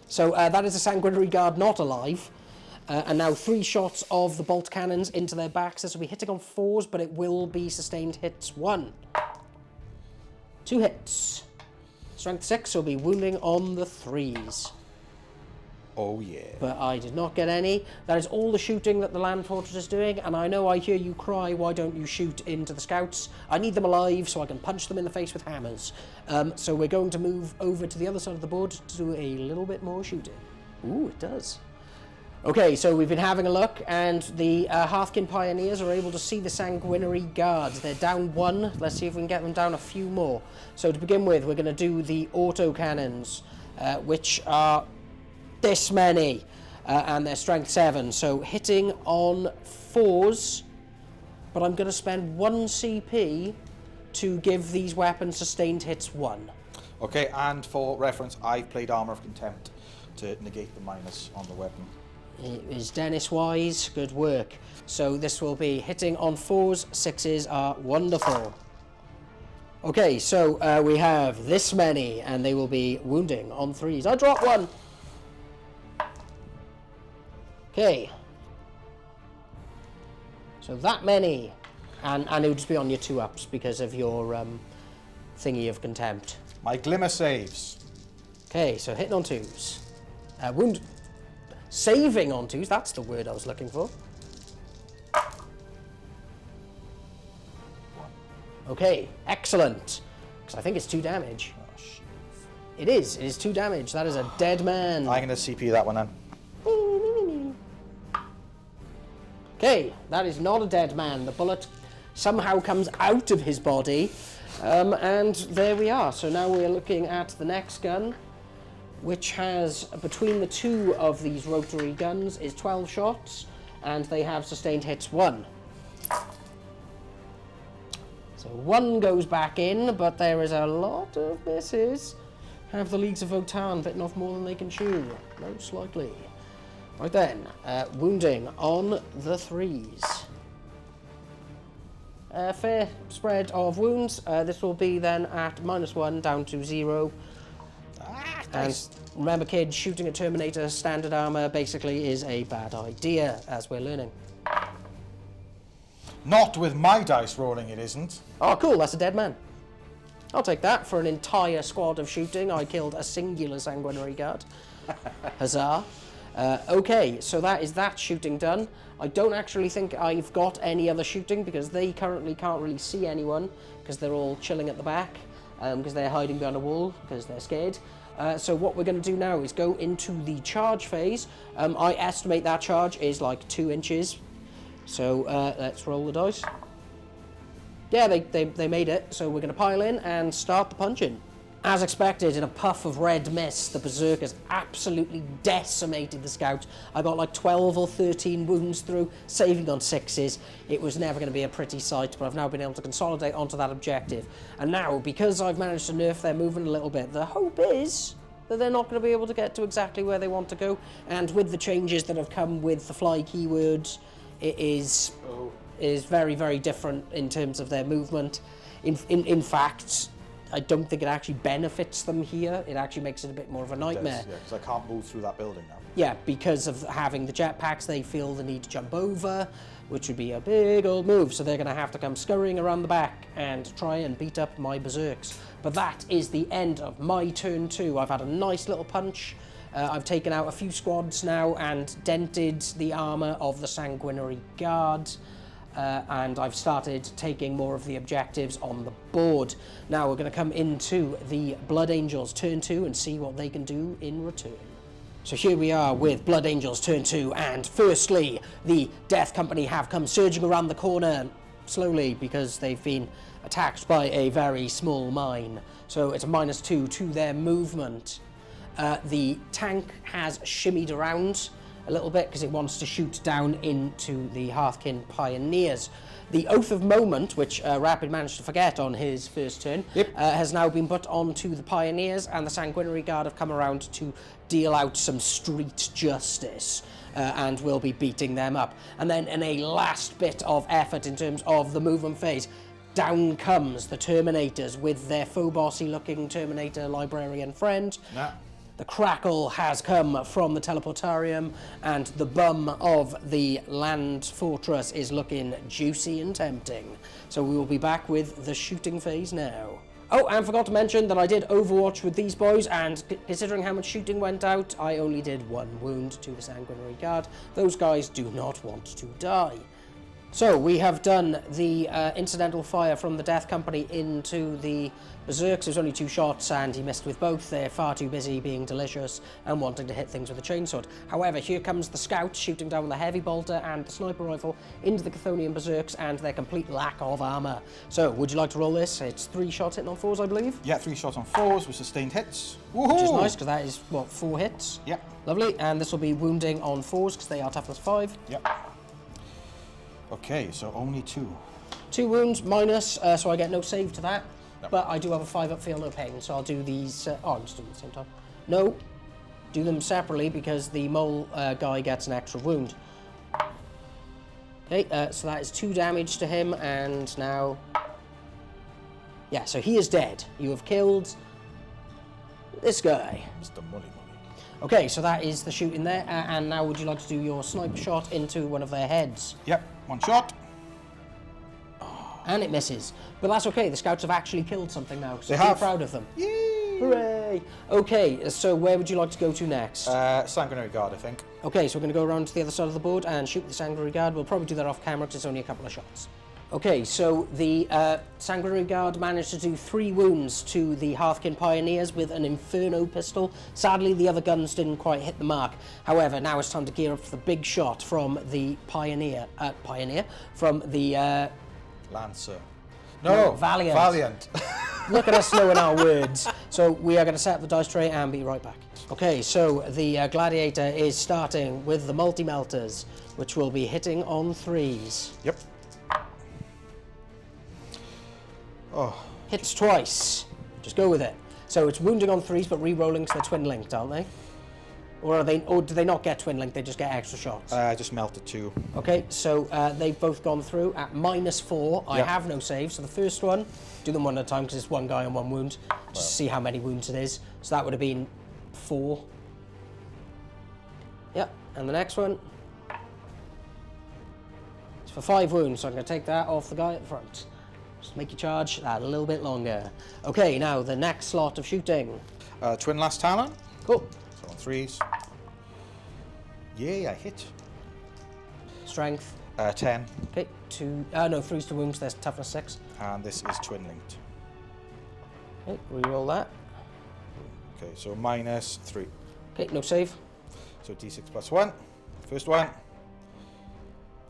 So that is a Sanguinary Guard not alive. And now 3 shots of the bolt cannons into their backs. This will be hitting on 4s, but it will be sustained hits 1. 2 hits. Strength 6 will be wounding on the 3s. Oh, yeah. But I did not get any. That is all the shooting that the Land Fortress is doing, and I know I hear you cry, why don't you shoot into the scouts? I need them alive so I can punch them in the face with hammers. So we're going to move over to the other side of the board to do a little bit more shooting. Ooh, it does. Okay, so we've been having a look, and the Hearthkin Pioneers are able to see the Sanguinary Guards. They're down 1. Let's see if we can get them down a few more. So to begin with, we're going to do the autocannons, which are this many, and they're strength 7. So hitting on 4s, but I'm going to spend 1 CP to give these weapons sustained hits 1. Okay, and for reference, I've played Armour of Contempt to negate the minus on the weapon. It is Dennis wise, good work. So this will be hitting on 4s, 6s are wonderful. Okay, so we have this many, and they will be wounding on 3s. I dropped 1. Okay. So that many, and it would just be on your 2-ups because of your thingy of contempt. My glimmer saves. Okay, so hitting on 2s. Saving on 2s, that's the word I was looking for. Okay, excellent. Because I think it's 2 damage. Oh, shit. It is 2 damage. That is a dead man. I'm going to CP that one then. Okay, that is not a dead man. The bullet somehow comes out of his body. And there we are. So now we're looking at the next gun, which has, between the 2 of these rotary guns, is 12 shots, and they have sustained hits 1. So 1 goes back in, but there is a lot of misses. Have the Leagues of Votan bitten off more than they can chew? Most likely. Right then, wounding on the 3s. Fair spread of wounds. This will be then at -1 down to 0. Nice. And remember, kids, shooting at Terminator standard armor basically is a bad idea, as we're learning. Not with my dice rolling, it isn't. Oh, cool, that's a dead man. I'll take that. For an entire squad of shooting, I killed a singular Sanguinary Guard. Huzzah. Okay, so that is that shooting done. I don't actually think I've got any other shooting because they currently can't really see anyone because they're all chilling at the back because they're hiding behind a wall because they're scared. So what we're going to do now is go into the charge phase. I estimate that charge is like 2 inches. So let's roll the dice. Yeah, they made it. So we're going to pile in and start the punching. As expected, in a puff of red mist, the Berserkers absolutely decimated the scouts. I got like 12 or 13 wounds through, saving on 6s. It was never going to be a pretty sight, but I've now been able to consolidate onto that objective. And now, because I've managed to nerf their movement a little bit, the hope is that they're not going to be able to get to exactly where they want to go. And with the changes that have come with the fly keywords, it is very, very different in terms of their movement. In fact, I don't think it actually benefits them here. It actually makes it a bit more of a nightmare. Yeah, because I can't move through that building now. Yeah, because of having the jetpacks, they feel the need to jump over, which would be a big old move. So they're going to have to come scurrying around the back and try and beat up my Berserks. But that is the end of my turn 2. I've had a nice little punch. I've taken out a few squads now and dented the armour of the Sanguinary Guard. and I've started taking more of the objectives on the board. Now we're going to come into the Blood Angels turn 2 and see what they can do in return. So here we are with Blood Angels turn 2, and firstly, the Death Company have come surging around the corner slowly because they've been attacked by a very small mine. So it's a -2 to their movement. The tank has shimmied around a little bit because it wants to shoot down into the Hearthkin Pioneers. The Oath of Moment, which Rapid managed to forget on his first turn, has now been put onto the Pioneers, and the Sanguinary Guard have come around to deal out some street justice, and will be beating them up. And then in a last bit of effort in terms of the movement phase, down comes the Terminators with their Phobos-y looking Terminator librarian friend. Nah. The crackle has come from the teleportarium, and the bum of the land fortress is looking juicy and tempting. So we will be back with the shooting phase now. Oh, and forgot to mention that I did Overwatch with these boys, and considering how much shooting went out, I only did 1 wound to the Sanguinary Guard. Those guys do not want to die. So we have done the incidental fire from the Death Company into the Berserks. It was only 2 shots and he missed with both. They're far too busy being delicious and wanting to hit things with a chainsword. However, here comes the Scout shooting down with the Heavy Bolter and the Sniper Rifle into the Chthonian Berserks and their complete lack of armour. So, would you like to roll this? It's 3 shots hitting on 4s, I believe? Yeah, 3 shots on 4s with sustained hits. Woohoo! Which is nice, because that is, what, 4 hits? Yep. Lovely, and this will be wounding on 4s, because they are toughness 5. Yep. Okay, so only 2. 2 wounds minus, so I get no save to that. Yep. But I do have a 5 up feel no pain, so I'll do these. Oh, I'm just doing them at the same time. No, do them separately because the mole guy gets an extra wound. Okay, so that is 2 damage to him, and now. Yeah, so he is dead. You have killed this guy. Mr. Molly. Okay, so that is the shooting there, and now would you like to do your sniper shot into one of their heads? Yep, 1 shot. And it misses. But that's okay, the Scouts have actually killed something now, so They be have. proud of them. Yay! Hooray! Okay, so where would you like to go to next? Sanguinary Guard, I think. Okay, so we're going to go around to the other side of the board and shoot the Sanguinary Guard. We'll probably do that off camera because it's only a couple of shots. Okay, so the Sanguinary Guard managed to do 3 wounds to the Hearthkin Pioneers with an Inferno pistol. Sadly, the other guns didn't quite hit the mark. However, now it's time to gear up for the big shot from the from the... Lancer. No, Valiant. Valiant. Look at us knowing our words. So we are going to set up the dice tray and be right back. Okay, so the Gladiator is starting with the multi-melters, which will be hitting on 3s. Yep. Oh. Hits twice. Just go with it. So it's wounding on 3s, but re-rolling because they're twin-linked, aren't they? Or do they not get twin-linked, they just get extra shots? Just melted 2. Okay, so they've both gone through at -4. I Yep. have no save, so the first one, do them one at a time because it's 1 guy and 1 wound. Just to see how many wounds it is. So that would have been 4. Yep, and the next one. It's for 5 wounds, so I'm going to take that off the guy at the front. Just make you charge that a little bit longer. Okay, now the next slot of shooting. Twin Last Talon. Cool. So on 3s. Yay, I hit. Strength. 10. Okay, 3s to wounds, there's toughness 6. And this is twin linked. Okay, reroll that. Okay, so -3. Okay, no save. So d6 plus 1. First one.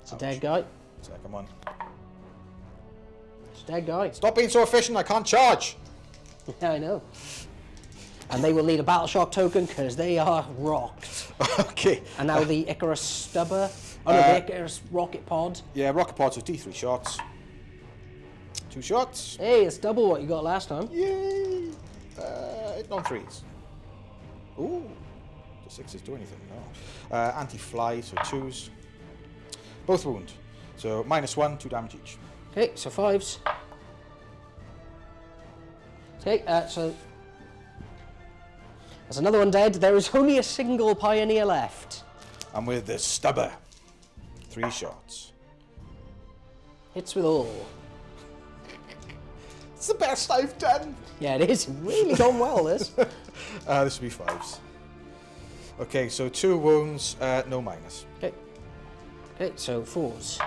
It's a dead guy. Second one. It's a dead guy. Stop being so efficient, I can't charge! Yeah, I know. And they will need a battle shock token because they are rocked. Okay. And now the Icarus Stubber. Oh no, the Icarus Rocket Pod. Yeah, rocket pods with d3 shots. 2 shots. Hey, it's double what you got last time. Yay! Hitting on 3s. Ooh. Do 6s do anything? No. Anti-fly, so 2s. Both wound. So -1, 2 damage each. Okay, so 5s. Okay, so there's another one dead. There is only a single Pioneer left. And with the Stubber. 3 shots. Hits with all. It's the best I've done! Yeah, it is. Really gone well, this. This will be 5s. Okay, so 2 wounds, no minus. Okay. Okay, so 4s.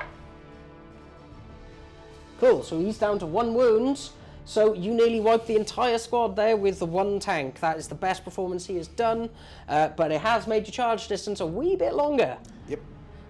Cool, so he's down to 1 wound. So you nearly wiped the entire squad there with the 1 tank. That is the best performance he has done, but it has made your charge distance a wee bit longer. Yep.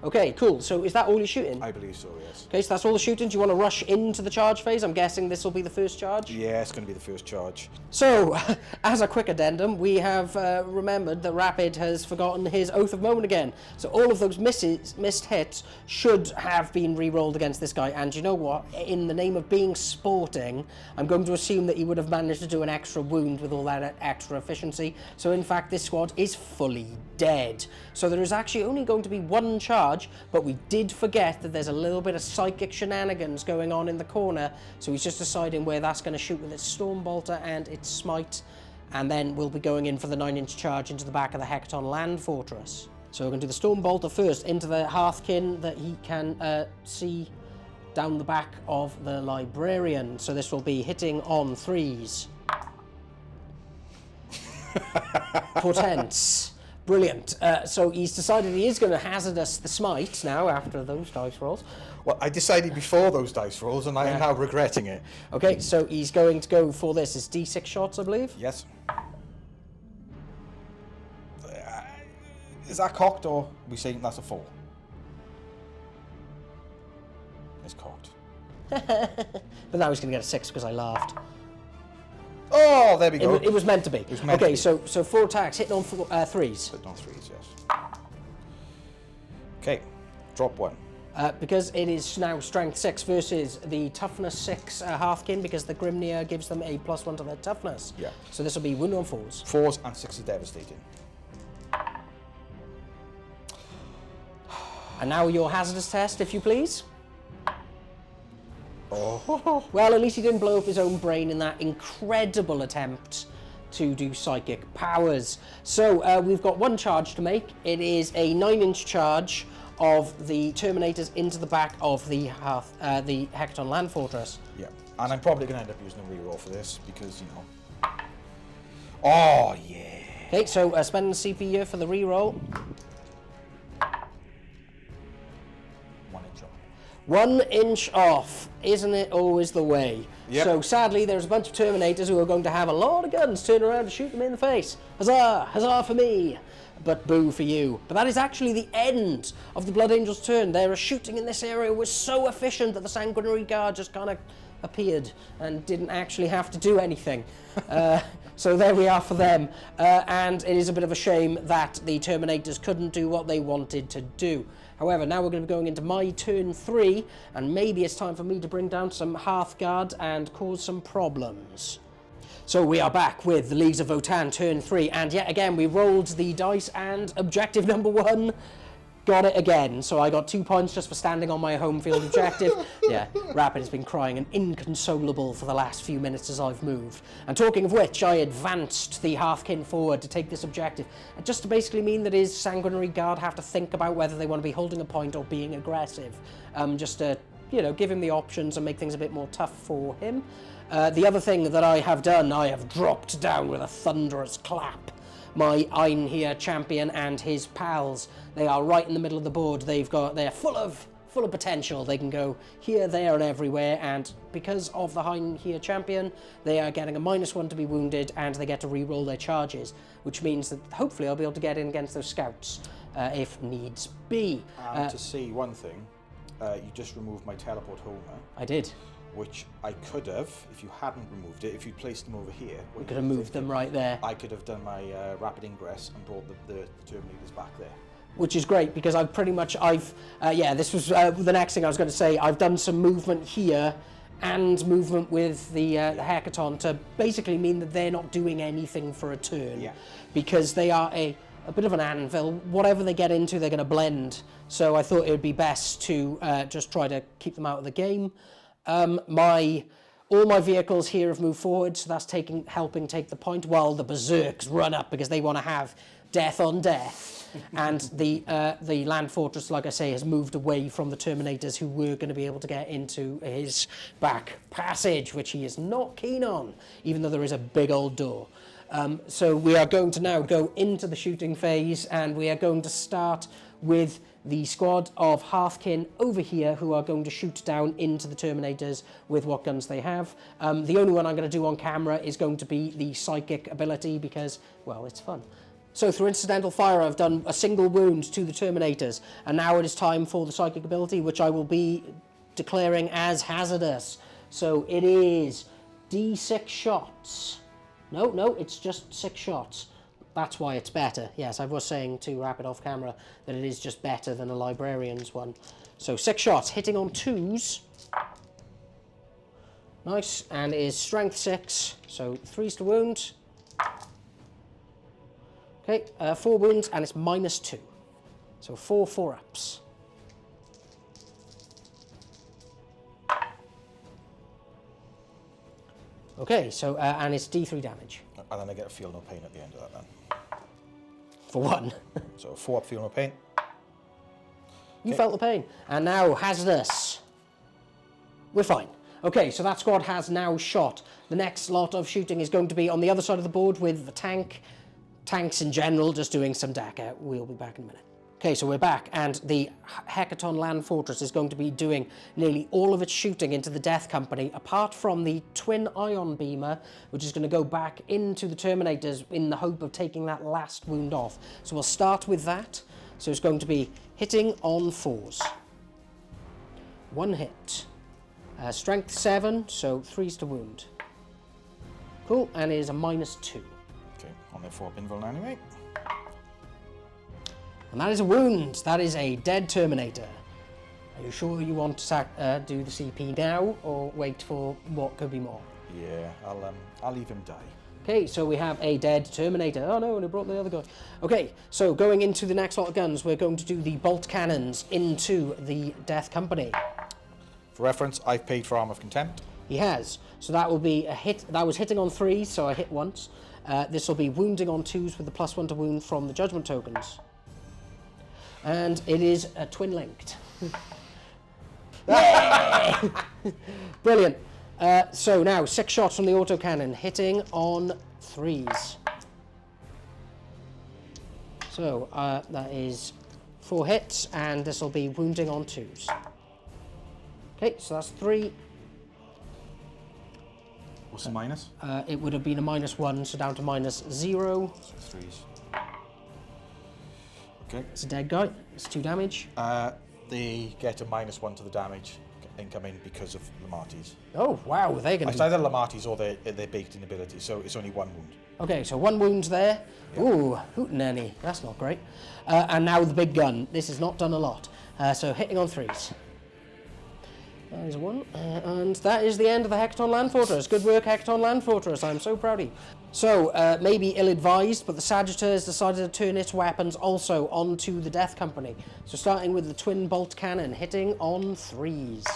Okay, cool. So is that all you're shooting? I believe so, yes. Okay, so that's all the shooting. Do you want to rush into the charge phase? I'm guessing this will be the first charge? Yeah, it's going to be the first charge. So, as a quick addendum, we have remembered that Rapid has forgotten his Oath of Moment again. So all of those missed hits should have been re-rolled against this guy. And you know what? In the name of being sporting, I'm going to assume that he would have managed to do an extra wound with all that extra efficiency. So in fact, this squad is fully dead. So there is actually only going to be 1 charge, but we did forget that there's a little bit of psychic shenanigans going on in the corner. So he's just deciding where that's going to shoot with its Stormbolter and its Smite, and then we'll be going in for the 9-inch charge into the back of the Hecaton Land Fortress. So we're going to do the Stormbolter first into the Hearthkin that he can see down the back of the Librarian. So this will be hitting on 3s. Portents. Brilliant. So he's decided he is going to hazard us the Smite now after those dice rolls. Well, I decided before those dice rolls, and I am now regretting it. Okay, so he's going to go for this. It's D6 shots, I believe? Yes. Is that cocked, or are we saying that's a 4? It's cocked. But now he's going to get a 6 because I laughed. Oh, there we go. It was meant to be. It was meant to be. So 4 attacks, hitting on 3s. Hitting on 3s, yes. Okay, drop 1. Because it is now strength 6 versus the toughness 6 Hearthkin, because the Grimnir gives them a +1 to their toughness. Yeah. So this will be wound on 4s. 4s and 6 are devastating. And now your hazardous test, if you please. Oh. Well, at least he didn't blow up his own brain in that incredible attempt to do psychic powers. So we've got 1 charge to make. It is a 9-inch charge of the Terminators into the back of the Hecaton Land Fortress. Yeah, and I'm probably going to end up using a reroll for this because, you know. Oh, yeah. Okay, so spend the CP here for the reroll. 1 inch off. 1 inch off, isn't it always the way? Yep. So sadly, there's a bunch of Terminators who are going to have a lot of guns turn around to shoot them in the face. Huzzah! Huzzah for me! But boo for you. But that is actually the end of the Blood Angel's turn. Their shooting in this area was so efficient that the Sanguinary Guard just kind of appeared and didn't actually have to do anything. So there we are for them. And it is a bit of a shame that the Terminators couldn't do what they wanted to do. However, now we're going to be going into my turn 3, and maybe it's time for me to bring down some Hearthguard and cause some problems. So we are back with the Leagues of Votan turn 3, and yet again we rolled the dice and objective number 1 got it again. So I got 2 points just for standing on my home field objective. Yeah, Rapid has been crying and inconsolable for the last few minutes as I've moved. And talking of which, I advanced the Hearthkin forward to take this objective, just to basically mean that his Sanguinary Guard have to think about whether they want to be holding a point or being aggressive. Just to, you know, give him the options and make things a bit more tough for him. The other thing that I have done, I have dropped down with a thunderous clap my Einhir champion and his pals. They are right in the middle of the board. They're full of potential. They can go here, there, and everywhere. And because of the Einhir champion, they are getting a -1 to be wounded, and they get to re-roll their charges, which means that hopefully I'll be able to get in against those scouts if needs be. To see one thing, you just removed my teleport Homer. I did. Which I could have, if you hadn't removed it, if you'd placed them over here. We could have moved them right there. I could have done my rapid ingress and brought the Terminators back there. Which is great, because I've pretty much, this was the next thing I was going to say. I've done some movement here and movement with the Hecaton to basically mean that they're not doing anything for a turn. Yeah. Because they are a bit of an anvil. Whatever they get into, they're going to blend. So I thought it would be best to just try to keep them out of the game. All my vehicles here have moved forward, so that's helping take the point, while the Berserks run up because they want to have death on death. And the Land Fortress, like I say, has moved away from the Terminators who were going to be able to get into his back passage, which he is not keen on, even though there is a big old door. So we are going to now go into the shooting phase, and we are going to start with the squad of Hearthkin over here who are going to shoot down into the Terminators with what guns they have. The only one I'm going to do on camera is going to be the psychic ability because, well, it's fun. So through incidental fire, I've done a single wound to the Terminators, and now it is time for the psychic ability, which I will be declaring as hazardous. So it is D6 shots. No, it's just 6 shots. That's why it's better. Yes, I was saying to wrap it off camera that it is just better than a librarian's one. So 6 shots, hitting on 2s. Nice, and it is strength 6, so 3s to wound. Okay, 4 wounds, and it's -2. So 4 4-ups. Okay, so, and it's D3 damage. And then I get a feel no pain at the end of that then. For 1. So 4-up feel no pain. You felt the pain. And now, hazardous. We're fine. Okay, so that squad has now shot. The next lot of shooting is going to be on the other side of the board with the tanks in general, just doing some DACA. We'll be back in a minute. Okay, so we're back, and the Hecaton Land Fortress is going to be doing nearly all of its shooting into the Death Company, apart from the twin ion beamer, which is going to go back into the Terminators in the hope of taking that last wound off. So we'll start with that. So it's going to be hitting on 4s. 1 hit. Strength 7, so 3s to wound. Cool, and it is a -2. Okay, on their 4-up invul anyway. And that is a wound. That is a dead Terminator. Are you sure you want to do the CP now, or wait for what could be more? Yeah, I'll leave him die. Okay, so we have a dead Terminator. Oh no, and it brought the other guy. Okay, so going into the next lot of guns, we're going to do the bolt cannons into the Death Company. For reference, I've paid for Arm of Contempt. He has. So that will be a hit. That was hitting on 3s, so I hit once. This will be wounding on 2s with the +1 to wound from the Judgment tokens. And it is twin-linked. Brilliant. So now, 6 shots from the autocannon, hitting on 3s. So that is 4 hits, and this will be wounding on 2s. Okay, so that's 3. What's the minus? It would have been a -1, so down to -0. So 3s. Okay. It's a dead guy. It's 2 damage. They get a -1 to the damage incoming because of Lamarties. Oh, wow, they're going to It's either Lamarties or their baked-in ability, so it's only 1 wound. Okay, so 1 wound there. Yep. Ooh, hootenanny. That's not great. And now the big gun. This is not done a lot. So hitting on 3s. That is 1. And that is the end of the Hecaton Land Fortress. Good work, Hecaton Land Fortress. I'm so proud of you. So, maybe ill-advised, but the Sagittars decided to turn its weapons also onto the Death Company. So starting with the twin bolt cannon, hitting on 3s.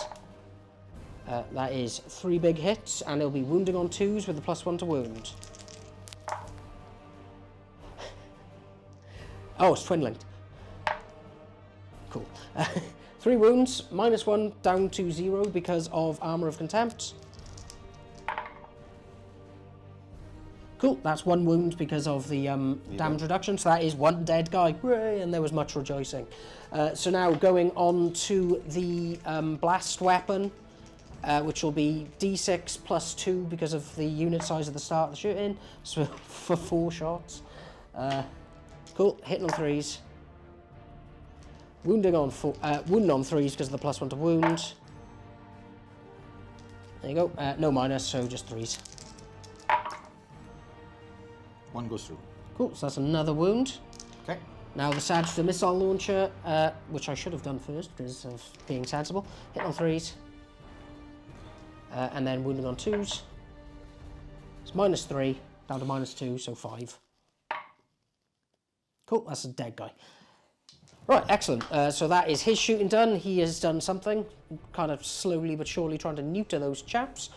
That is 3 big hits, and it'll be wounding on 2s with the +1 to wound. Oh, it's twin-linked. Cool. 3 wounds, -1 down to 0 because of Armor of Contempt. Cool, that's 1 wound because of the damage reduction, so that is 1 dead guy. Hooray, and there was much rejoicing. So now going on to the blast weapon, which will be D6 +2 because of the unit size at the start of the shooting, so for 4 shots. Cool, hitting on 3s. Wounding on 3s because of the +1 to wound. There you go. No minus, so just 3s. 1 goes through. Cool, so that's another wound. Okay. Now the Sagittar missile launcher, which I should have done first because of being sensible. Hit on 3s. And then wounding on 2s. It's -3, down to -2, so 5. Cool, that's a dead guy. Right, excellent. So that is his shooting done. He has done something, kind of slowly but surely trying to neuter those chaps.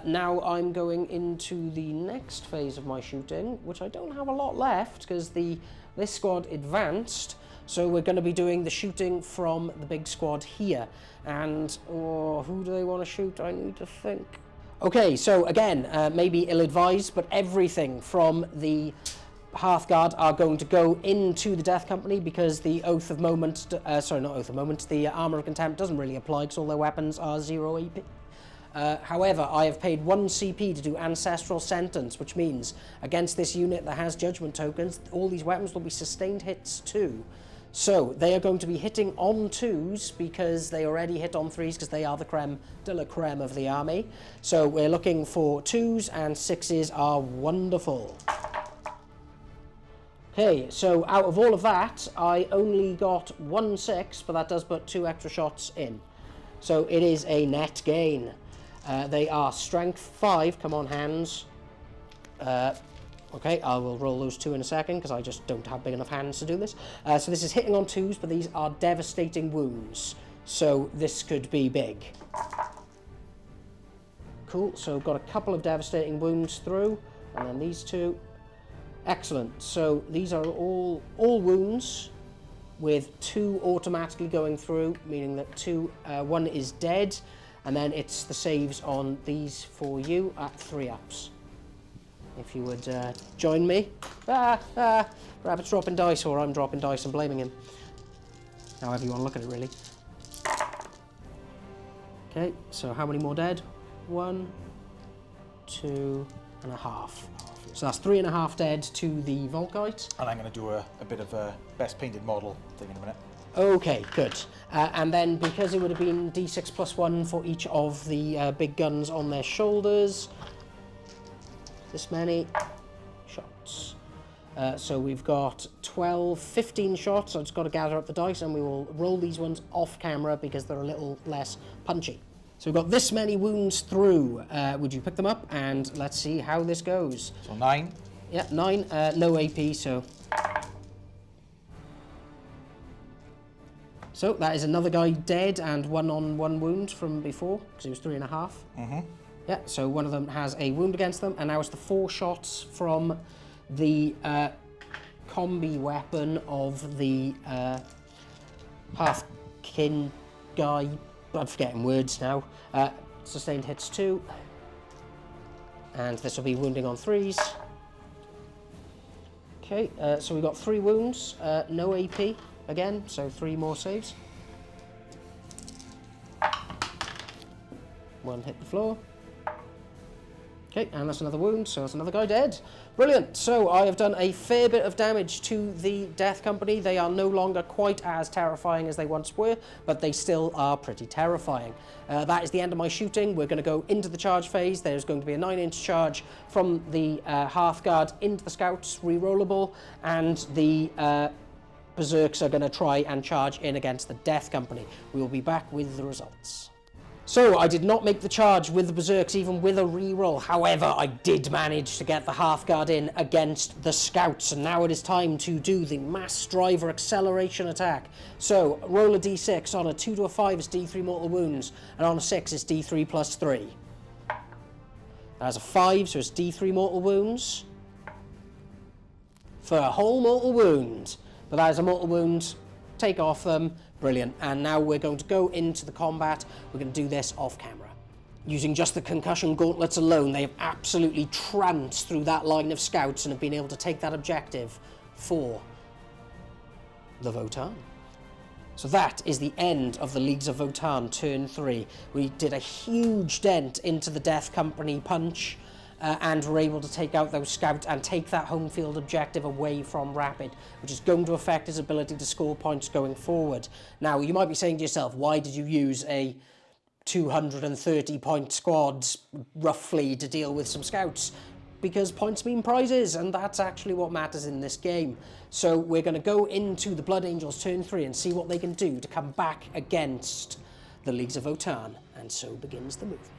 Now I'm going into the next phase of my shooting, which I don't have a lot left because this squad advanced. So we're going to be doing the shooting from the big squad here. And who do they want to shoot? I need to think. Okay, so again, maybe ill-advised, but everything from the Hearthguard are going to go into the Death Company because the Oath of Moment, sorry, not Oath of Moment, the Armour of Contempt doesn't really apply because all their weapons are 0 AP. However, I have paid 1 CP to do Ancestral Sentence, which means against this unit that has Judgment tokens, all these weapons will be sustained hits too. So they are going to be hitting on 2s because they already hit on 3s because they are the creme de la creme of the army. So we're looking for 2s, and 6s are wonderful. Okay, so out of all of that, I only got 1 6, but that does put 2 extra shots in. So it is a net gain. They are strength 5, come on hands. Okay, I will roll those 2 in a second because I just don't have big enough hands to do this. So this is hitting on 2s, but these are devastating wounds. So this could be big. Cool, so got a couple of devastating wounds through, and then these 2. Excellent, so these are all wounds with 2 automatically going through, meaning that 1 is dead, and then it's the saves on these for you at 3 ups. If you would join me. Rabbit's dropping dice, or I'm dropping dice and blaming him. However you want to look at it, really. Okay, so how many more dead? 1, 2 and a half. So that's 3.5 dead to the Volkite. And I'm going to do a bit of a best painted model thing in a minute. Okay, good. And then because it would have been D6 plus 1 for each of the big guns on their shoulders, this many shots. So we've got 15 shots. I've just got to gather up the dice, and we will roll these ones off camera because they're a little less punchy. So we've got this many wounds through. Would you pick them up? And let's see how this goes. So 9. Yeah, 9. No AP, so... So that is another guy dead and 1 on 1 wound from before, because he was 3.5. Mm-hmm. Yeah, so one of them has a wound against them, and now it's the 4 shots from the combi weapon of the half-kin guy. I'm forgetting words now. Sustained hits 2. And this will be wounding on 3s. Okay, so we got 3 wounds, no AP again, so 3 more saves. 1 hit the floor. Okay, and that's another wound, so that's another guy dead. Brilliant, so I have done a fair bit of damage to the Death Company. They are no longer quite as terrifying as they once were, but they still are pretty terrifying. That is the end of my shooting. We're going to go into the charge phase. There's going to be a 9-inch charge from the Hearthguard into the Scouts, re-rollable, and the Berserks are going to try and charge in against the Death Company. We will be back with the results. So I did not make the charge with the Berserks, even with a reroll. However, I did manage to get the Hearthguard in against the Scouts, and now it is time to do the Mass Driver Acceleration attack. So roll a d6. On a 2 to a 5 is d3 mortal wounds, and on a 6 is d3 plus 3. That's a 5, so it's d3 mortal wounds for a whole mortal wound. But that is a mortal wound. Take off them. Brilliant. And now we're going to go into the combat. We're going to do this off camera. Using just the concussion gauntlets alone, they have absolutely tranced through that line of Scouts and have been able to take that objective for the Votan. So that is the end of the Leagues of Votan turn 3. We did a huge dent into the Death Company punch, and were able to take out those Scouts and take that home field objective away from Rapid, which is going to affect his ability to score points going forward. Now, you might be saying to yourself, why did you use a 230-point squad, roughly, to deal with some Scouts? Because points mean prizes, and that's actually what matters in this game. So we're going to go into the Blood Angels turn 3 and see what they can do to come back against the Leagues of Votan, and so begins the movement.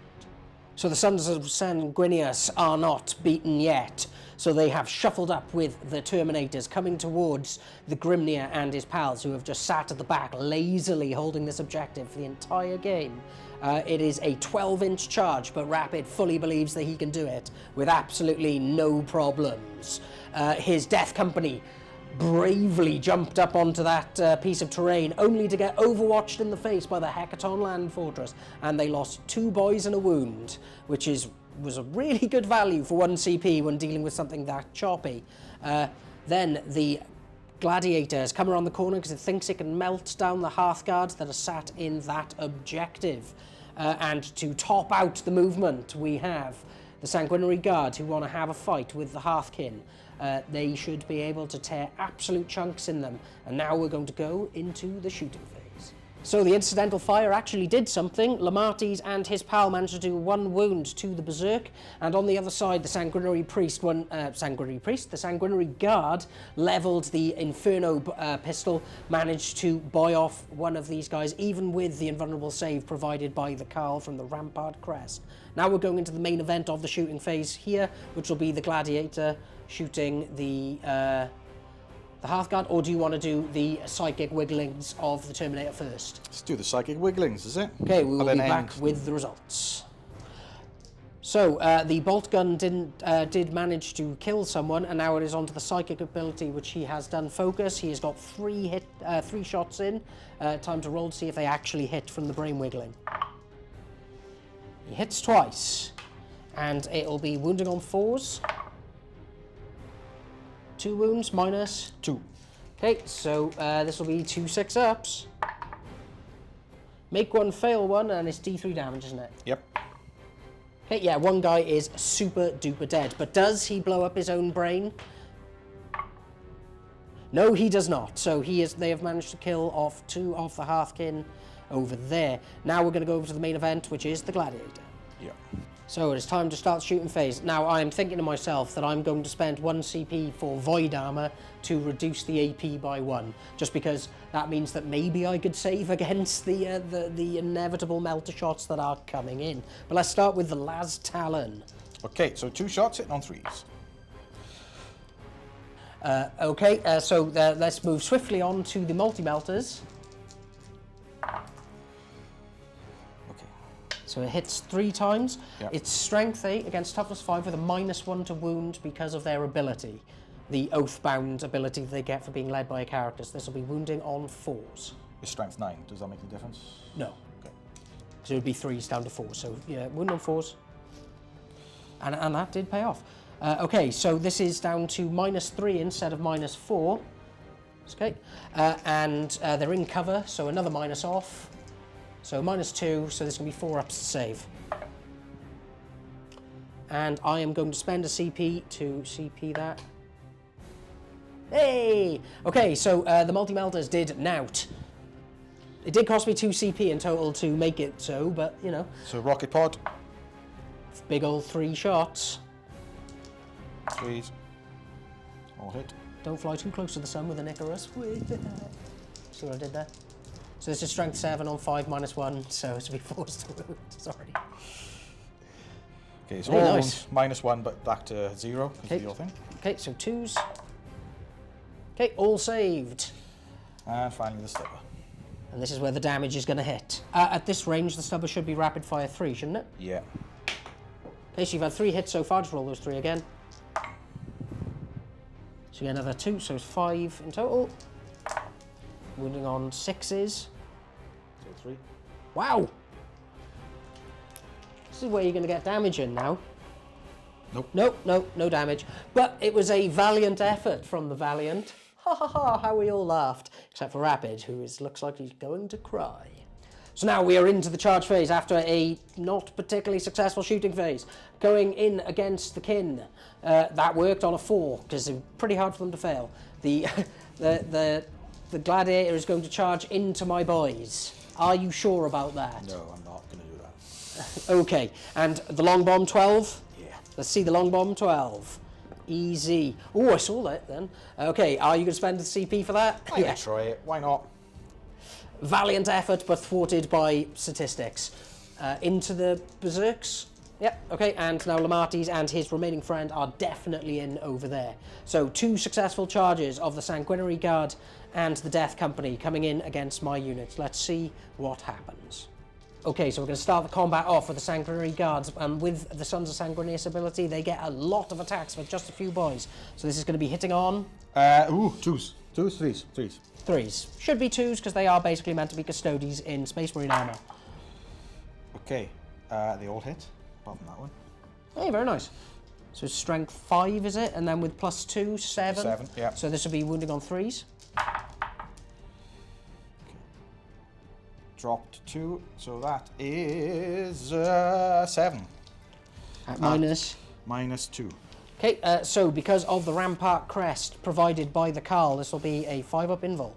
So the Sons of Sanguinius are not beaten yet, so they have shuffled up with the Terminators, coming towards the Grimnir and his pals, who have just sat at the back, lazily holding this objective for the entire game. It is a 12-inch charge, but Rapid fully believes that he can do it with absolutely no problems. His Death Company bravely jumped up onto that piece of terrain, only to get overwatched in the face by the Hecaton land fortress, and they lost 2 boys and a wound, which is was a really good value for 1 CP when dealing with something that choppy. Then the Gladiator has come around the corner because it thinks it can melt down the Hearthguards that are sat in that objective. And to top out the movement, we have the Sanguinary Guard who want to have a fight with the Hearthkin. They should be able to tear absolute chunks in them. And now we're going to go into the shooting phase. So the incidental fire actually did something. Lamartes and his pal managed to do 1 wound to the Berserk, and on the other side, the Sanguinary Priest, the Sanguinary Guard levelled the Inferno pistol, managed to buy off one of these guys, even with the invulnerable save provided by the Carl from the Rampart Crest. Now we're going into the main event of the shooting phase here, which will be the Gladiator shooting the Hearthguard, or do you want to do the psychic wigglings of the Terminator first? Let's do the psychic wigglings, is it? Okay, we will be back with the results. So, the bolt gun did manage to kill someone, and now it is onto the psychic ability, which he has done focus. He has got 3 shots in. Time to roll to see if they actually hit from the brain wiggling. He hits twice, and it'll be wounding on 4s. 2 wounds minus 2. Okay, so this will be 2 6-ups. Make 1, fail 1, and it's D3 damage, isn't it? Yep. Okay, yeah, 1 guy is super duper dead. But does he blow up his own brain? No, he does not. So they have managed to kill off 2 of the Hearthkin over there. Now we're going to go over to the main event, which is the Gladiator. Yep. So it is time to start shooting phase. Now I'm thinking to myself that I'm going to spend 1 CP for Void Armor to reduce the AP by 1, just because that means that maybe I could save against the inevitable melter shots that are coming in. But let's start with the Las Talon. Okay, so 2 shots hitting on 3s. So let's move swiftly on to the multi-melters. So it hits 3 times. Yep. It's strength 8 against toughness 5 with a -1 to wound because of their ability. The Oathbound ability that they get for being led by a character. So this will be wounding on 4s. It's strength 9. Does that make a difference? No. Okay. So it would be 3s down to 4s. So yeah, wound on 4s. And that did pay off. Okay, so this is down to -3 instead of -4. Okay. And they're in cover, so another minus off. So -2, so there's going to be 4 ups to save. And I am going to spend a CP to CP that. Hey! Okay, so the multi-melters did nout. It did cost me 2 CP in total to make it so, but, you know. So rocket pod. Big old 3 shots. 3s. All hit. Don't fly too close to the sun with an Icarus. See what I did there? So this is strength 7 on 5 -1, so it's to be forced to wound. Sorry. Okay, so Very all nice. wounds -1, but back to 0 is your thing. Okay, so 2s. Okay, all saved. And finally the stubber. And this is where the damage is going to hit. At this range, the stubber should be rapid fire 3, shouldn't it? Yeah. Okay, so you've had 3 hits so far. Just roll those 3 again. So you get another 2, so it's 5 in total. Wounding on 6s. So 3. Wow! This is where you're going to get damage in now. Nope. No damage. But it was a valiant effort from the Valiant. Ha ha ha, how we all laughed. Except for Rapid, who looks like he's going to cry. So now we are into the charge phase after a not particularly successful shooting phase. Going in against the kin. That worked on a 4, because it's pretty hard for them to fail. The Gladiator is going to charge into my boys. Are you sure about that? No, I'm not going to do that. Okay, and the long bomb 12? Yeah. Let's see the long bomb 12. Easy. Oh, I saw that then. Okay, are you going to spend the CP for that? I'm going to try it. Why not? Valiant effort, but thwarted by statistics. Into the Berserks. Yep, okay, and now Lamartes and his remaining friend are definitely in over there. So 2 successful charges of the Sanguinary Guard and the Death Company coming in against my units. Let's see what happens. Okay, so we're going to start the combat off with the Sanguinary Guards, and with the Sons of Sanguinius ability, they get a lot of attacks with just a few boys. So this is going to be hitting on... 2s. 2s, 3s. 3s. 3s. Should be 2s, because they are basically meant to be custodies in Space Marine armor. Okay, they all hit, apart from that one. Hey, very nice. So strength 5, is it? And then with +2, 7? 7, yeah. So this will be wounding on 3s. Dropped 2, so that is 7. At minus. -2. Okay, so because of the Rampart Crest provided by the Carl, this will be a 5-up invul.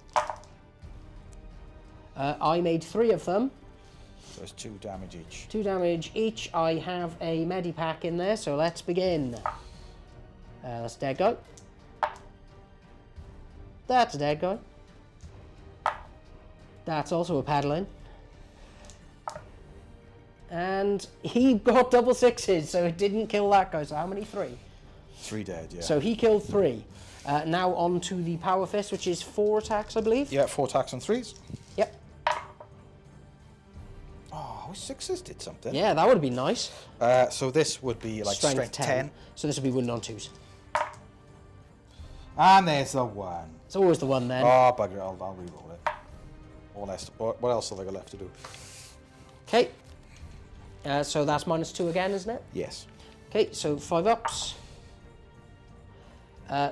I made 3 of them. So it's 2 damage each. 2 damage each. I have a Medipack in there, so let's begin. That's a dead guy. That's a dead guy. That's also a paddling. And he got double 6s, so it didn't kill that guy. So how many? 3? 3 dead, yeah. So he killed 3. Now on to the Power Fist, which is 4 attacks, I believe. Yeah, 4 attacks on 3s. Yep. Oh, 6s did something. Yeah, that would have been nice. So this would be like strength 10. So this would be wounded on 2s. And there's the 1. It's always the 1 then. Oh, bugger, I'll reroll it. What else have I got left to do? Okay. So that's -2 again, isn't it? Yes. Okay, so 5 ups.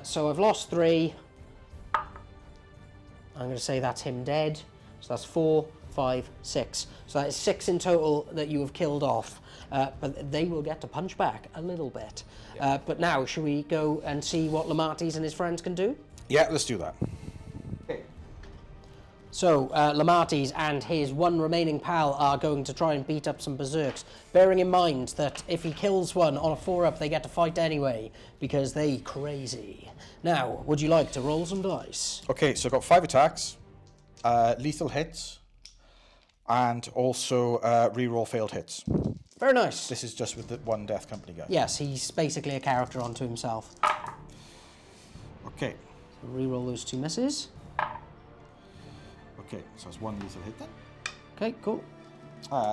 So I've lost 3. I'm going to say that's him dead. So that's 4, 5, 6. So that is 6 in total that you have killed off. But they will get to punch back a little bit. Yeah. But now, should we go and see what Lamartis and his friends can do? Yeah, let's do that. Okay. So, Lamartis and his one remaining pal are going to try and beat up some berserks, bearing in mind that if he kills one on a 4-up, they get to fight anyway, because they crazy. Now, would you like to roll some dice? Okay, so I've got 5 attacks, lethal hits, and also reroll failed hits. Very nice. This is just with the 1 Death Company guy. Yes, he's basically a character unto himself. Okay. So reroll those 2 misses. Okay, so that's 1 lethal hit then. Okay, cool.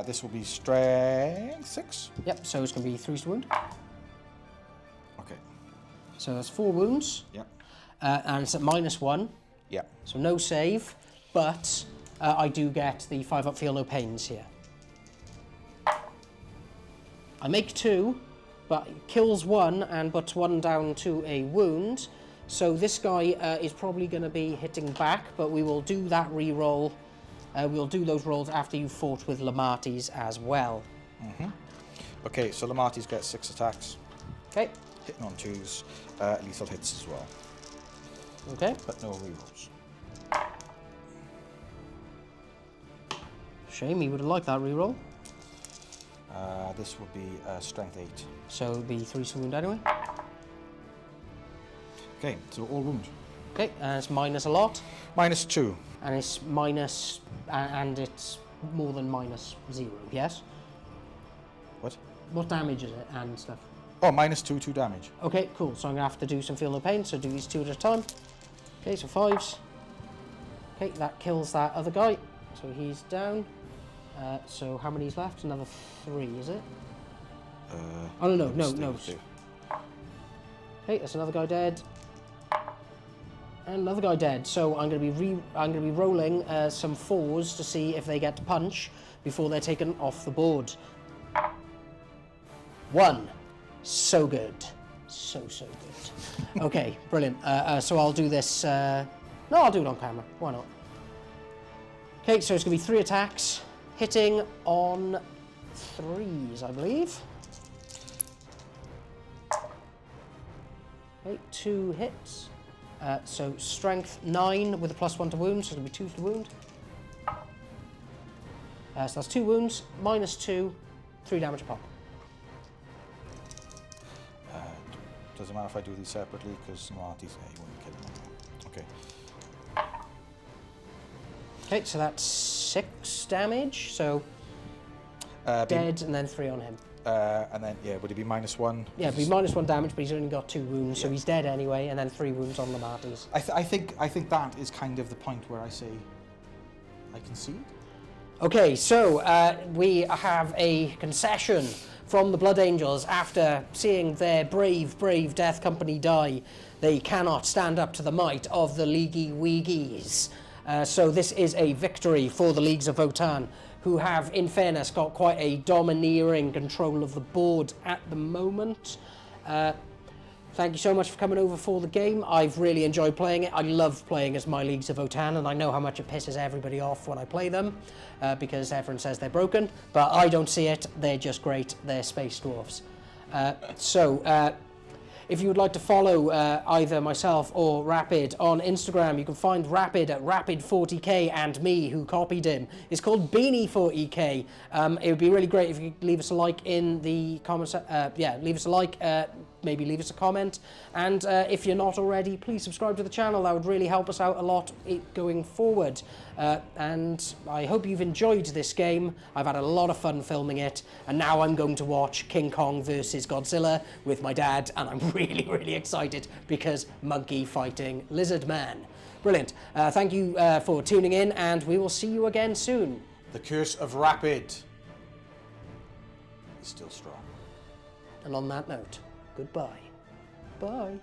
This will be strength 6. Yep, so it's going to be 3 to wound. Okay. So that's 4 wounds. Yep. And it's at -1. Yep. So no save, but I do get the 5-up feel no pains here. I make 2, but it kills 1 and puts 1 down to a wound. So this guy is probably going to be hitting back, but we will do that re-roll. We'll do those rolls after you've fought with Lamartis as well. Mm-hmm. Okay, so Lamartis gets 6 attacks. Okay. Hitting on 2s, lethal hits as well. Okay. But no rerolls. Shame, he would have liked that re-roll. This will be strength 8. So it would be 3 to wound anyway. Okay, so all wound. Okay, and it's minus a lot. -2. And it's minus, and it's more than -0, yes? What? What damage is it and stuff? Oh, -2, 2 damage. Okay, cool. So I'm going to have to do some feel no pain, so do these 2 at a time. Okay, so 5s. Okay, that kills that other guy. So he's down. So how many's left? Another 3, is it? Oh, no. Okay, that's another guy dead. And another guy dead. So I'm going to be rolling some 4s to see if they get to punch before they're taken off the board. 1. So good. So good. Okay, brilliant. So I'll do this... no, I'll do it on camera. Why not? Okay, so it's going to be 3 attacks. Hitting on 3s, I believe. Okay, 2 hits. So strength 9 with a +1 to wound, so it'll be 2 to wound. So that's 2 wounds, -2, 3 damage pop. Doesn't matter if I do these separately, because Marty's you wouldn't kill him. Okay. Okay, so that's 6 damage, so dead, and then 3 on him. And then, yeah, would it be -1? Yeah, it'd be -1 damage, but he's only got 2 wounds, so he's dead anyway, and then 3 wounds on the Martys. I think that is kind of the point where I say I concede. Okay, so we have a concession from the Blood Angels after seeing their brave Death Company die. They cannot stand up to the might of the Leaguey Weegies. So this is a victory for the Leagues of Votan, who have, in fairness, got quite a domineering control of the board at the moment. Thank you so much for coming over for the game. I've really enjoyed playing it. I love playing as my Leagues of Votan, and I know how much it pisses everybody off when I play them, because everyone says they're broken, but I don't see it. They're just great. They're space dwarfs. If you would like to follow either myself or Rapid on Instagram, you can find Rapid at Rapid40K, and me, who copied him, is called Beanie40K. It would be really great if you could leave us a like in the comments. Leave us a like, maybe leave us a comment. And if you're not already, please subscribe to the channel. That would really help us out a lot going forward. And I hope you've enjoyed this game. I've had a lot of fun filming it, and now I'm going to watch King Kong versus Godzilla with my dad, and I'm really, really excited because monkey fighting lizard man. Brilliant. Thank you for tuning in, and we will see you again soon. The curse of Rapid is still strong. And on that note, goodbye. Bye.